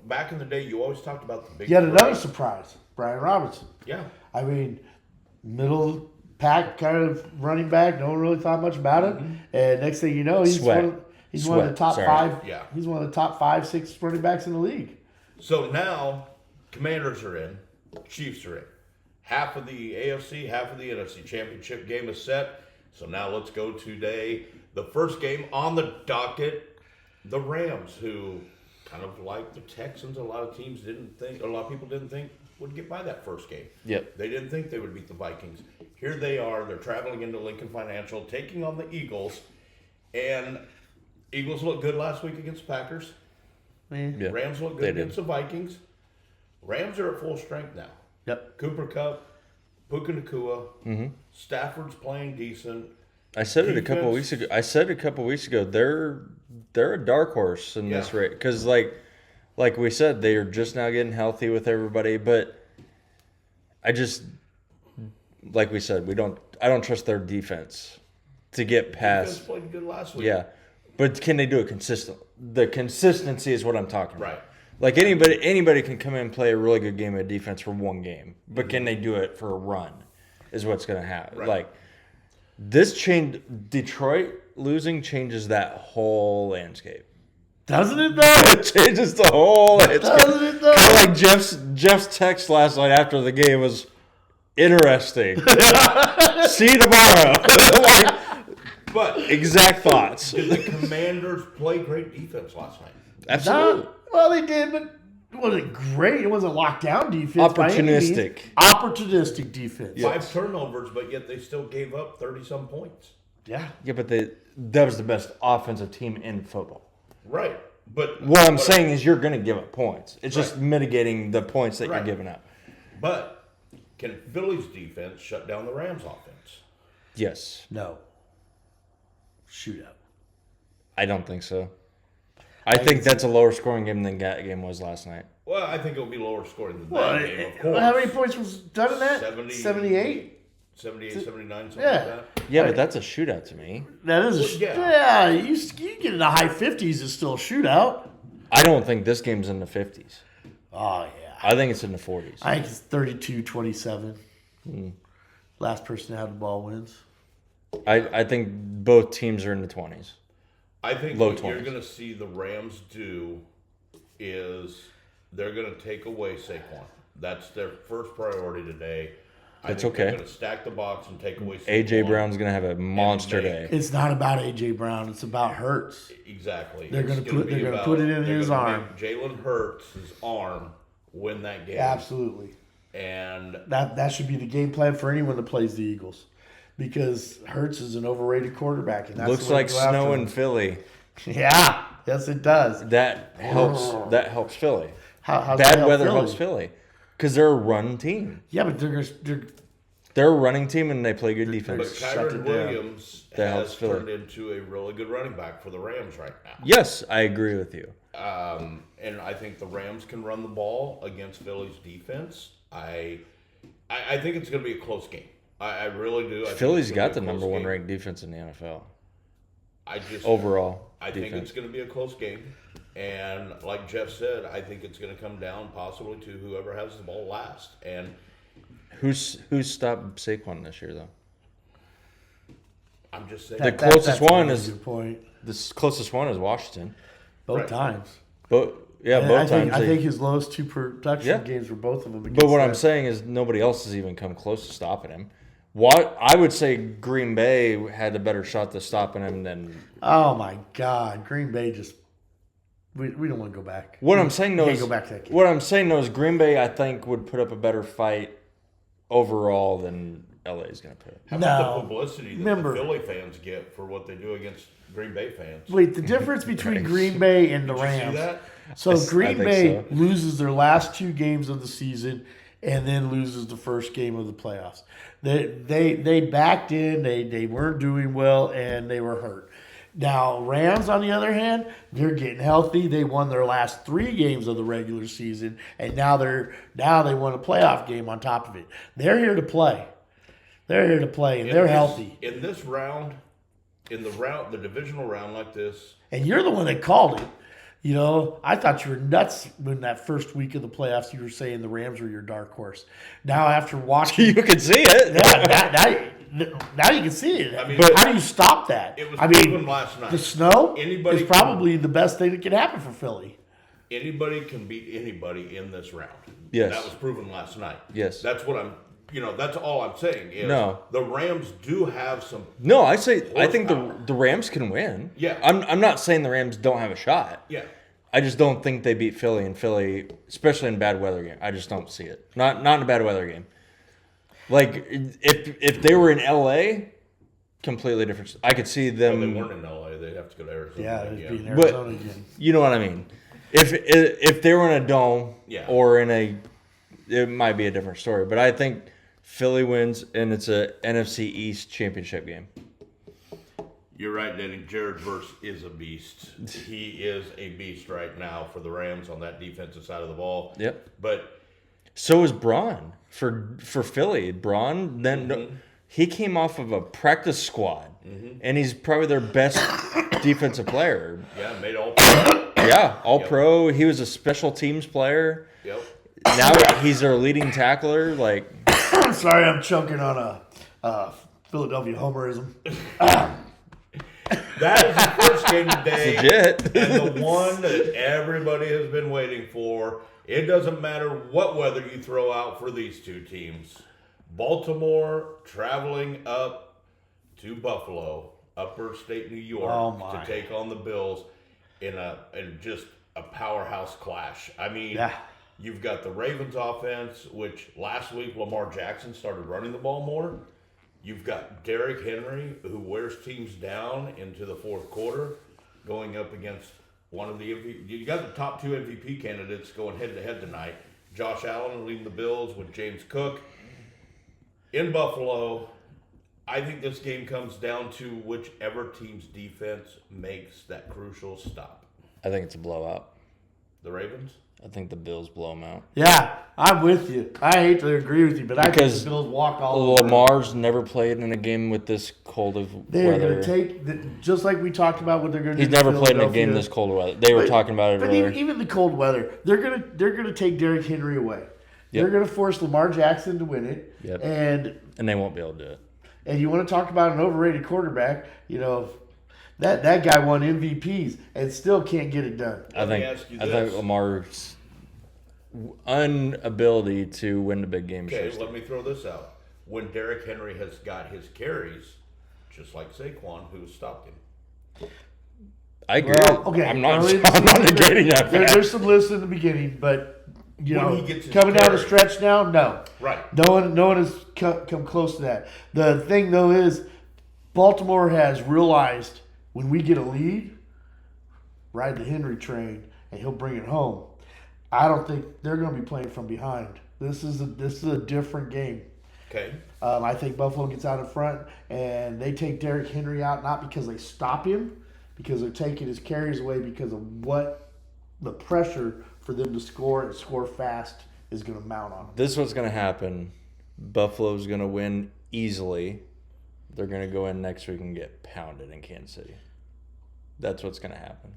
back in the day, you always talked about the big Yet another three. surprise, Brian Robinson. Yeah. I mean, middle pack kind of running back. No one really thought much about him. And next thing you know, he's Sweat. one of the top Sorry. 5. Yeah. He's one of the top 5, 6 running backs in the league. So now, Commanders are in. Chiefs are in. Half of the AFC, half of the NFC championship game is set. So now let's go today. The first game on the docket, the Rams, who kind of like the Texans, a lot of people didn't think would get by that first game. Yep. They didn't think they would beat the Vikings. Here they are. They're traveling into Lincoln Financial, taking on the Eagles. And Eagles looked good last week against the Packers. Yeah. Rams look They good did. against the Vikings. Rams are at full strength now. Yep. Cooper Kupp, Puka Nacua, Stafford's playing decent. I said it a couple Defense. weeks ago. They're a dark horse in this Yeah. race because, like we said, they are just now getting healthy with everybody. But I just, like we said, I don't trust their defense to get Defense past. played good last week. Yeah, But can they do it consistently? The consistency is what I'm talking about. Right. Like anybody can come in and play a really good game of defense for one game, but can they do it for a run? Is what's going to happen. Right. Like this change, Detroit losing changes that whole landscape. Doesn't it though? It changes the whole landscape. Doesn't it though? Kind of like Jeff's text last night after the game was interesting. See you tomorrow. Like, But exact thoughts. did the Commanders play great defense last night? Absolutely. Well, they did, but it wasn't great. It wasn't lockdown defense. by any means. Opportunistic. Opportunistic defense. 5 turnovers, but yet they still gave up 30-some points. Yeah. Yeah, but that was the best offensive team in football. Right. But What I'm saying is you're going to give up points. It's just mitigating the points that you're Right. giving up. But can Philly's defense shut down the Rams' offense? Yes. No. Shootout. I don't think so. I think that's a lower scoring game than that game was last night. Well, I think it'll be lower scoring than Well, that game, of course. how many points was done in that? 70, 78? 78, 79, something Yeah. like that. Yeah, but that's a shootout to me. That is Well, yeah. You get in the high 50s, it's still a shootout. I don't think this game's in the 50s. Oh, yeah. I think it's in the 40s. I think it's 32-27. Last person to have the ball wins. I think both teams are in the 20s. I think Low what you're 20s. going to see the Rams do is they're going to take away Saquon. That's their first priority today. That's think okay. They're going to stack the box and take away Saquon. A.J. Brown's going to have a monster day. It's not about A.J. Brown. It's about Hurts. Exactly. They're It's gonna be about- put it in they're his gonna arm. make Jalen Hurts' arm win that game. Absolutely. And That should be the game plan for anyone that plays the Eagles. Because Hurts is an overrated quarterback. And that's Looks the way like to go after snow him. in Philly. Yeah. Yes, it does. That helps Philly. How's that Bad help weather Philly? helps Philly. Because they're a run team. Yeah, but they're They're a running team and they play good but defense. Shut it Kyron down. Williams That helps has Philly. turned into a really good running back for the Rams right now. Yes, I agree with you. And I think the Rams can run the ball against Philly's defense. I think it's going to be a close game. I really do. I think Philly's it's gonna got be the a close number one game. ranked defense in the NFL. Overall, Overall. I think defense. it's going to be a close game. And like Jeff said, I think it's going to come down possibly to whoever has the ball last. And Who's stopped Saquon this year, though? I'm just saying. The closest that's a one really is- good point. The closest one is Washington. Both Right. times. But yeah, And both I times. think his lowest 2 production Yeah. games were both of them. But against what I'm that. saying is nobody else has even come close to stopping him. What I would say Green Bay had a better shot to stopping him than Oh my God, Green Bay just we don't want to go back. what I'm saying. Though Can't is go back to that game. what I'm saying though is Green Bay I think would put up a better fight overall than LA is going to put up. How about No. the publicity that Remember- the Philly fans get for what they do against Green Bay fans? Wait, the difference between Green Bay and the Did you see Rams. that? So Yes, I Green think Bay so. loses their last 2 games of the season and then loses the first game of the playoffs. They backed in, they weren't doing well, and they were hurt. Now Rams, on the other hand, they're getting healthy. They won their last 3 games of the regular season, and now they won a playoff game on top of it. They're here to play. They're here to play, and they're healthy. In this round, the divisional round like this, And you're the one that called it. You know, I thought you were nuts when that first week of the playoffs you were saying the Rams were your dark horse. Now after watching, You can see it. now you can see it. I mean, But how do you stop that? it was I proven mean, last night. the snow Anybody is probably the best thing that can happen for Philly. Anybody can beat anybody in this round. Yes. That was proven last night. Yes. That's what that's all I'm saying is No. the Rams do have some No, I think Horsepower. the Rams can win. Yeah. I'm not saying the Rams don't have a shot. yeah. I just don't think they beat Philly, and Philly, especially in a bad weather game. I just don't see it. Not in a bad weather game. Like if they were in LA, completely different. I could see them. Well, they weren't in LA. They'd have to go to Arizona. Yeah, it'd be in But- Arizona again. You know what I mean? If they were in a dome, Yeah. or it might be a different story. But I think Philly wins, and it's a NFC East championship game. You're right, Danny. Jared Verse is a beast. He is a beast right now for the Rams on that defensive side of the ball. Yep. But So is Braun for Philly. Braun then he came off of a practice squad, and he's probably their best defensive player. Yeah, made all. Yeah, all pro. He was a special teams player. Yep. Now he's their leading tackler. Like, I'm sorry, I'm choking on a Philadelphia homerism. That is the first game today. legit. And the one that everybody has been waiting for. It doesn't matter what weather you throw out for these two teams. Baltimore traveling up to Buffalo, upper state New York, to take on the Bills in just a powerhouse clash. I mean, you've got the Ravens offense, which last week Lamar Jackson started running the ball more. You've got Derrick Henry, who wears teams down into the fourth quarter, going up against one of the MVP. You got the top two MVP candidates going head-to-head tonight. Josh Allen leading the Bills with James Cook. In Buffalo, I think this game comes down to whichever team's defense makes that crucial stop. I think it's a blowout. The Ravens? I think the Bills blow them out. Yeah, I'm with you. I hate to agree with you, but I think the Bills walk all over. Lamar's never played in a game with this cold of They're weather. going to take, just like we talked about what they're going to do. He's never played in a game this cold of weather. They were talking about it earlier. But even the cold weather, they're gonna take Derrick Henry away. Yep. They're going to force Lamar Jackson to win it. Yep. And they won't be able to do it. And you want to talk about an overrated quarterback, that guy won MVPs and still can't get it done. I think Lamar's inability to win the big game. Okay, let me throw this out. When Derrick Henry has got his carries, just like Saquon, who stopped him. I agree. Well, okay, I'm not negating that. There's some lists in the beginning, but coming carries. down the stretch now, no. Right. No one has come close to that. The thing though is, Baltimore has realized when we get a lead, ride the Henry train and he'll bring it home. I don't think they're going to be playing from behind. This is a different game. Okay. I think Buffalo gets out in front and they take Derrick Henry out, not because they stop him, because they're taking his carries away because of what the pressure for them to score and score fast is going to mount on them. This is what's going to happen. Buffalo's going to win easily. They're going to go in next week and get pounded in Kansas City. That's what's going to happen.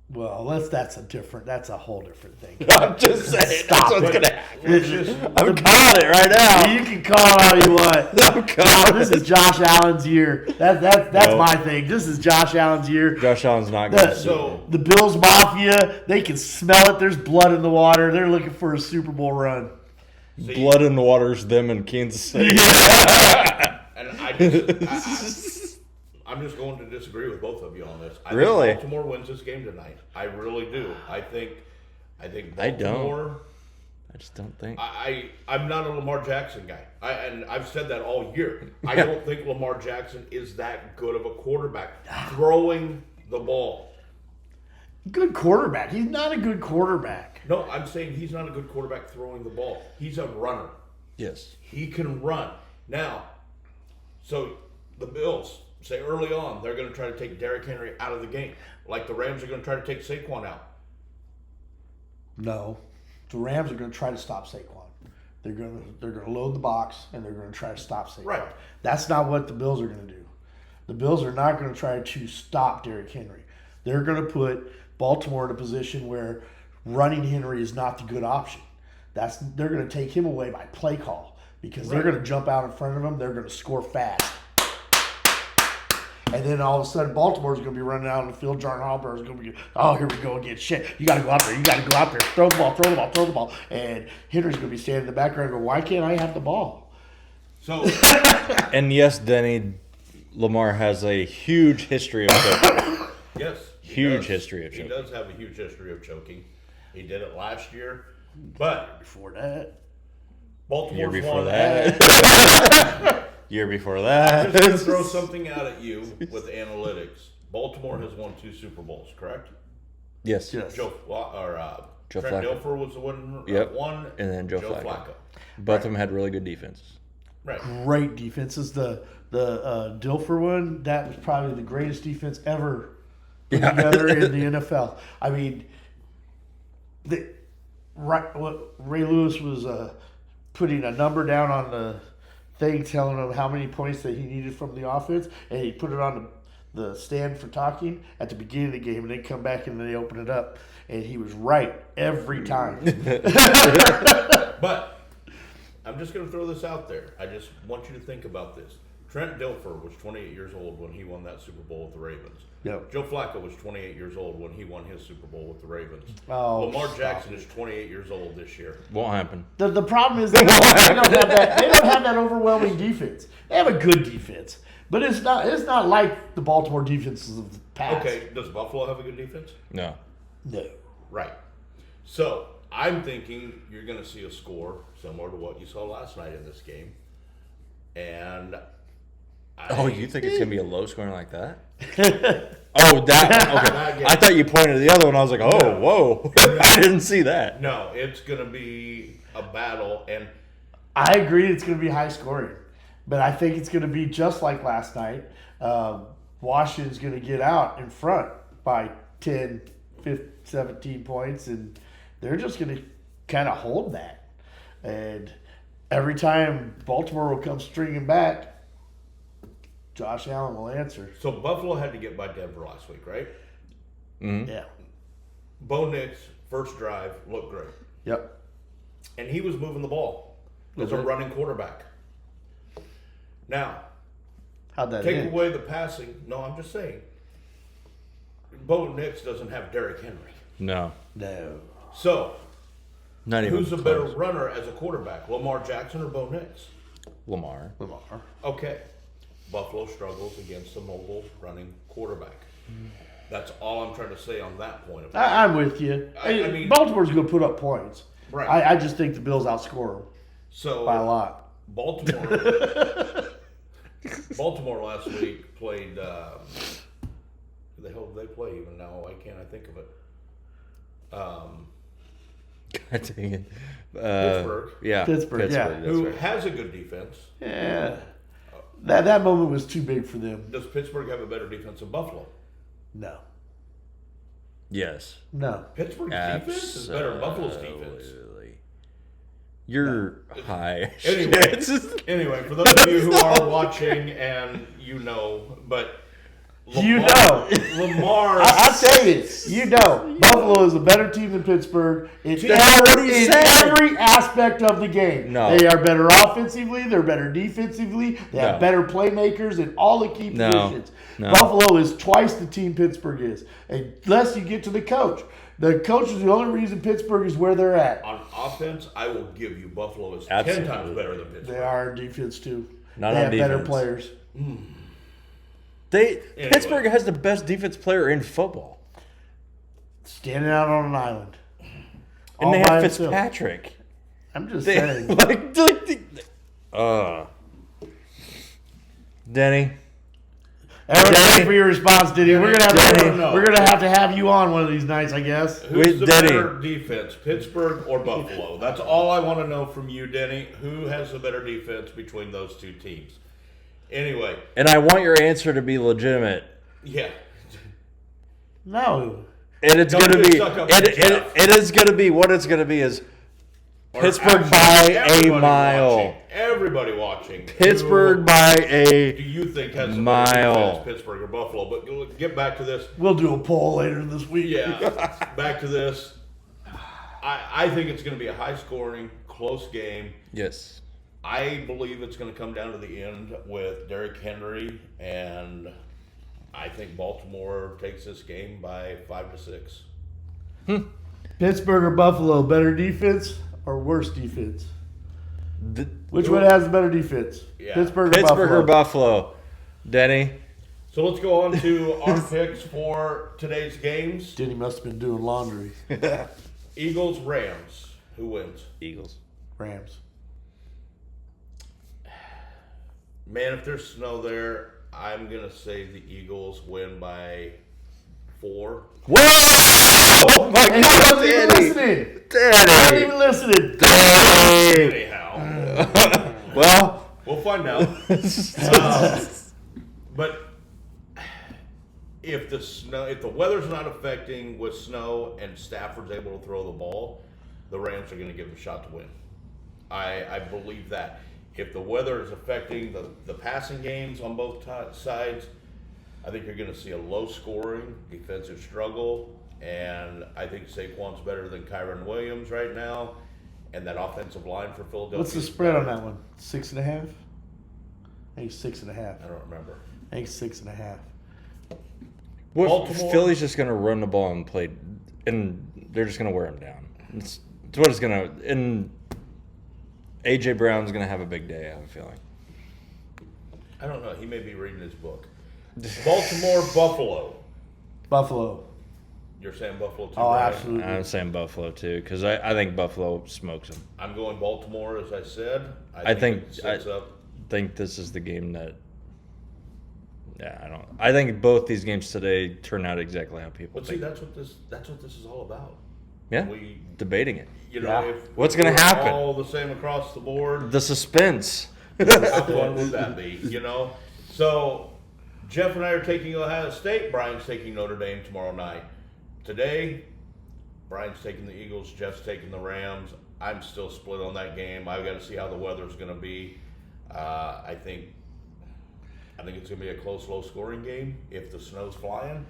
Well, that's a whole different thing. I'm just saying. That's what's going to happen. I'm calling it right now. You can call it all you want. I'm calling This is Josh Allen's year. That's my thing. This is Josh Allen's year. Josh Allen's not going to So the Bills Mafia, they can smell it. There's blood in the water. They're looking for a Super Bowl run. blood in the waters, them in Kansas City. And I'm just going to disagree with both of you on this. I Really? think Baltimore wins this game tonight. I really do. I think Baltimore. I just don't think. I'm not a Lamar Jackson guy. And I've said that all year. I don't think Lamar Jackson is that good of a quarterback throwing the ball. Good quarterback. He's not a good quarterback. No, I'm saying he's not a good quarterback throwing the ball. He's a runner. Yes. He can run. Now, so the Bills say early on they're going to try to take Derrick Henry out of the game, like the Rams are going to try to take Saquon out. No, the Rams are going to try to stop Saquon. They're going to load the box and they're going to try to stop Saquon. Right. That's not what the Bills are going to do. The Bills are not going to try to stop Derrick Henry. They're going to put Baltimore in a position where running Henry is not the good option. They're going to take him away by play call because they're going to jump out in front of him. They're going to score fast. And then all of a sudden, Baltimore's going to be running out on the field. John Harbaugh is going to be, here we go again. Shit, you got to go out there. You got to go out there. Throw the ball. And Henry's going to be standing in the background and go, why can't I have the ball? So, and yes, Denny, Lamar has a huge history of choking. yes. Huge history of choking. He does have a huge history of choking. He did it last year. But before that. Baltimore's year before won that. Year before that. I'm just going to throw something out at you with analytics. Baltimore has won 2 Super Bowls, correct? Yes. Yes. Trent Flacco. Dilfer was the one. One. And then Joe Flacco. Both of them had really good defenses. Right. Great defenses. The Dilfer one, that was probably the greatest defense ever put together in the NFL. I mean, what Ray Lewis was putting a number down on the thing, telling him how many points that he needed from the offense, and he put it on the stand for talking at the beginning of the game, and then come back and then they open it up, and he was right every time. But I'm just going to throw this out there. I just want you to think about this. Trent Dilfer was 28 years old when he won that Super Bowl with the Ravens. Yep. Joe Flacco was 28 years old when he won his Super Bowl with the Ravens. Oh, Lamar Jackson is 28 years old this year. Won't happen. The problem is they don't have that overwhelming defense. They have a good defense, but it's not like the Baltimore defenses of the past. Okay, does Buffalo have a good defense? No. No. Right. So I'm thinking you're going to see a score similar to what you saw last night in this game. And you think it's going to be a low scoring like that? Oh, that. Okay. I thought you pointed to the other one. I was like, oh, whoa. I didn't see that. No, it's going to be a battle. And I agree it's going to be high scoring, but I think it's going to be just like last night. Washington's going to get out in front by 10, 15, 17 points, and they're just going to kind of hold that. And every time Baltimore will come stringing back, Josh Allen will answer. so Buffalo had to get by Denver last week, right? Mm-hmm. Yeah. Bo Nix, first drive, looked great. Yep. And he was moving the ball as a running quarterback. Now, How'd that take end? away the passing. No, I'm just saying. Bo Nix doesn't have Derrick Henry. No. No. So, Not even who's a better close. runner as a quarterback, Lamar Jackson or Bo Nix? Lamar. Okay. Buffalo struggles against a mobile running quarterback. That's all I'm trying to say on that point. I'm with you. I mean- Baltimore's going to put up points. Right. I just think the Bills outscore them So by a lot. Baltimore last week played who the hell did they play even now? Why can't I think of it? God dang it. Pittsburgh. Yeah. Pittsburgh, yeah. That's Who right. has a good defense. Yeah. That moment was too big for them. Does Pittsburgh have a better defense than Buffalo? No. Yes. No. Pittsburgh's defense is better than Buffalo's defense. Absolutely. You're high. Anyway. It's just- Anyway, for those of you who are watching and you know, but Lamar. I'll tell you, Buffalo is a better team than Pittsburgh in already said. every aspect of the game. No. They are better offensively. They're better defensively. They have No. better playmakers in all the key No. positions. No. Buffalo is twice the team Pittsburgh is, unless you get to the coach. The coach is the only reason Pittsburgh is where they're at. On offense, I will give you Buffalo is Absolutely. 10 times better than Pittsburgh. They are on defense too. Not they on have better defense. players. Pittsburgh has the best defense player in football. Standing out on an island. And All they by have himself. Fitzpatrick. I'm just They, saying. Denny. Everyone, Denny. thank for your response, Diddy. We're gonna Denny. have to have you on one of these nights, I guess. Who's the Denny. better defense, Pittsburgh or Buffalo? That's all I want to know from you, Denny. Who has the better defense between those two teams? Anyway, And I want your answer to be legitimate. yeah. No. And it's Don't going to just be, suck up to Jeff. it is going to be, what it's going to be is Or Pittsburgh actually, by a everybody mile. watching, everybody watching. Pittsburgh Who by do a you think has the better mile. defense, Pittsburgh or Buffalo? But get back to this. We'll do a poll later this week. Yeah, back to this. I think it's going to be a high-scoring, close game. Yes. I believe it's going to come down to the end with Derrick Henry, and I think Baltimore takes this game by 5-6. Pittsburgh or Buffalo, better defense or worse defense? The- Which one has the better defense? Yeah. Pittsburgh or Pittsburgh Buffalo? or Buffalo? Denny. So let's go on to our picks for today's games. Diddy must have been doing laundry. Eagles, Rams. Who wins? Eagles. Rams. Man, if there's snow there, I'm going to say the Eagles win by 4. Whoa! Oh my And he God, wasn't even Denny! listening. He wasn't Denny! even listening. Denny! Anyhow, Well, we'll find out. But if the weather's not affecting with snow and Stafford's able to throw the ball, the Rams are going to give them a shot to win. I believe that. If the weather is affecting the passing games on both sides, I think you're going to see a low-scoring defensive struggle, and I think Saquon's better than Kyron Williams right now, and that offensive line for Philadelphia. What's the spread on that one? 6.5? I think 6.5. I don't remember. I think 6.5. What, Baltimore. Philly's just going to run the ball and play, and they're just going to wear them down. It's what it's going to. And A.J. Brown's going to have a big day, I have a feeling. I don't know. He may be reading his book. Baltimore, Buffalo. Buffalo. You're saying Buffalo too? Oh, right? absolutely. I'm saying Buffalo, too, because I think Buffalo smokes them. I'm going Baltimore, as I said. I think it sets up. think this is the game that. Yeah, I don't. I think both these games today turn out exactly how people But see, think. that's what this is all about. Yeah, We, debating it. you know, Yeah. if What's gonna we're happen? all the same across the board, The suspense. how fun would that be? You know. So Jeff and I are taking Ohio State. Brian's taking Notre Dame tomorrow night. Today, Brian's taking the Eagles. Jeff's taking the Rams. I'm still split on that game. I've got to see how the weather's going to be. I think it's going to be a close, low-scoring game if the snow's flying.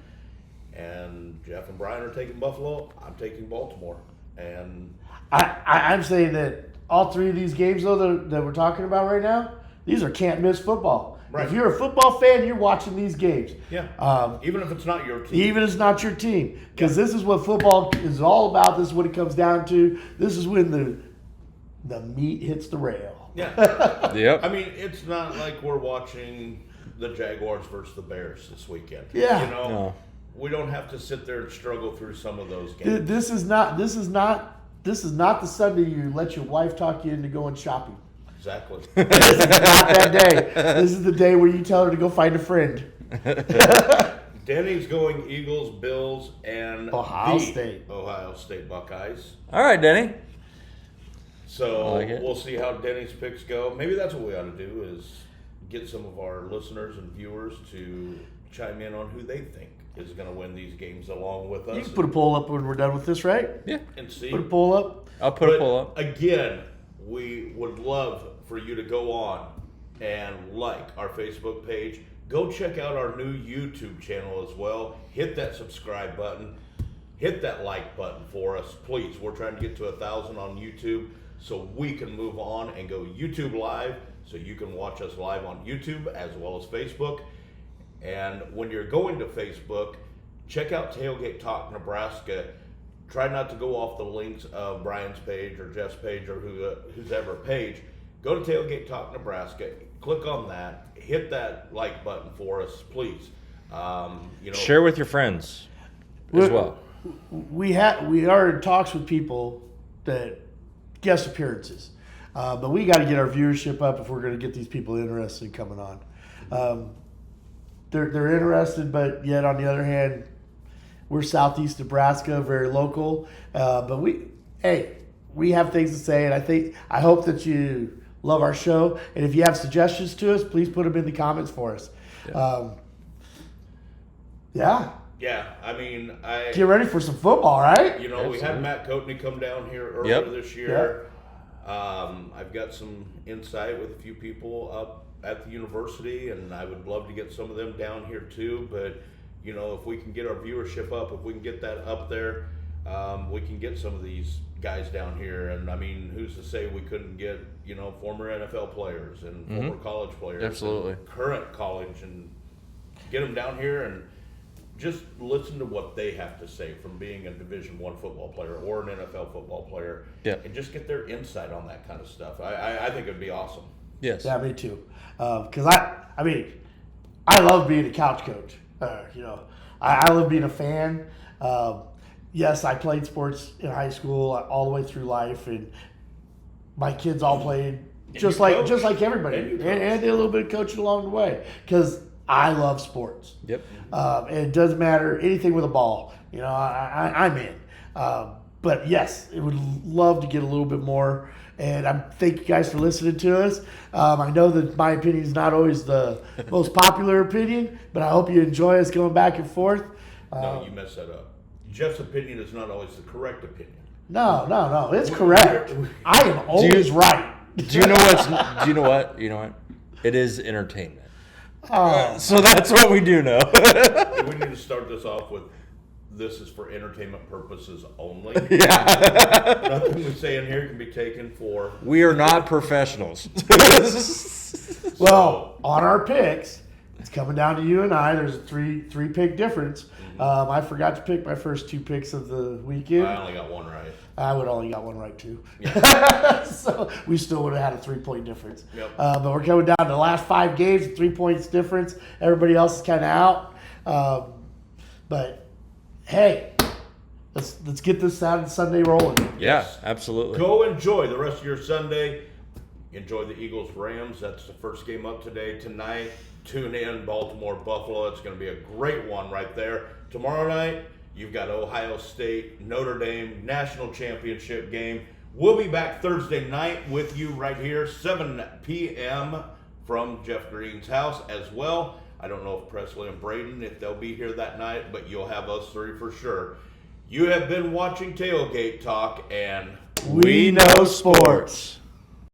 And Jeff and Brian are taking Buffalo. I'm taking Baltimore. And I'm saying that all three of these games, though, that we're talking about right now, these are can't-miss football. Right. If you're a football fan, you're watching these games. yeah, even if it's not your team. Even if it's not your team. Because this is what football is all about. This is what it comes down to. This is when the meat hits the rail. Yeah. Yep. I mean, it's not like we're watching the Jaguars versus the Bears this weekend. Yeah. You know, No. we don't have to sit there and struggle through some of those games. This is not the Sunday you let your wife talk you into going shopping. Exactly. Not that day. This is the day where you tell her to go find a friend. Denny's going Eagles, Bills, and Ohio the State. Ohio State Buckeyes. All right, Denny. So I like it. we'll see how Denny's picks go. Maybe that's what we ought to do is get some of our listeners and viewers to chime in on who they think is going to win these games along with us. You can put a poll up when we're done with this, right? Yeah, and see. Put a poll up. I'll put a But poll up. Again, we would love for you to go on and like our Facebook page. Go check out our new YouTube channel as well. Hit that subscribe button. Hit that like button for us, please. We're trying to get to 1,000 on YouTube so we can move on and go YouTube Live so you can watch us live on YouTube as well as Facebook. And when you're going to Facebook, check out Tailgate Talk Nebraska. Try not to go off the links of Brian's page or Jeff's page or whose ever page. Go to Tailgate Talk Nebraska. Click on that. Hit that like button for us, please. Share with your friends as well. We are in talks with people that guest appearances, but we got to get our viewership up if we're going to get these people interested in coming on. They're interested, but yet on the other hand, we're Southeast Nebraska, very local. But we have things to say, and I hope that you love our show. And if you have suggestions to us, please put them in the comments for us. Yeah. Yeah, I mean, Get ready for some football, right? we had Absolutely. Matt Coatney come down here earlier Yep. this year. I've got some insight with a few people up at the university, and I would love to get some of them down here too. But if we can get our viewership up, if we can get that up there, we can get some of these guys down here. And I mean, who's to say we couldn't get former NFL players and former college players, Absolutely. and current college, and get them down here and just listen to what they have to say from being a Division I football player or an NFL football player, Yeah. and just get their insight on that kind of stuff. I think it'd be awesome. Yes. Yeah, me too. Because I love being a couch coach. I love being a fan. Yes, I played sports in high school all the way through life, and my kids all played just you coach. like everybody, And you and did a little bit of coaching along the way. Because I love sports. Yep. And it doesn't matter anything with a ball. I'm in. But yes, it would love to get a little bit more. And I thank you guys for listening to us. I know that my opinion is not always the most popular opinion, but I hope you enjoy us going back and forth. No, you messed that up. Jeff's opinion is not always the correct opinion. No, it's correct. I am always right. Do you know what? It is entertainment. So that's what we do know. We need to start this off with, this is for entertainment purposes only. Yeah. Nothing we say in here can be taken for. We are not professionals. Well, on our picks, it's coming down to you and I. There's a three pick difference. I forgot to pick my first 2 picks of the weekend. I only got one right. I would only got one right too. Yeah. So we still would have had a 3-point difference. Yep. But we're coming down to the last 5 games, 3 points difference. Everybody else is kind of out. But hey, let's get this Saturday Sunday rolling. Yeah, absolutely. Go enjoy the rest of your Sunday. Enjoy the Eagles-Rams. That's the first game up today. Tonight, tune in, Baltimore-Buffalo. It's going to be a great one right there. Tomorrow night, you've got Ohio State, Notre Dame, national championship game. We'll be back Thursday night with you right here, 7 p.m. from Jeff Green's house as well. I don't know if Presley and Braden, if they'll be here that night, but you'll have us 3 for sure. You have been watching Tailgate Talk, and We know sports.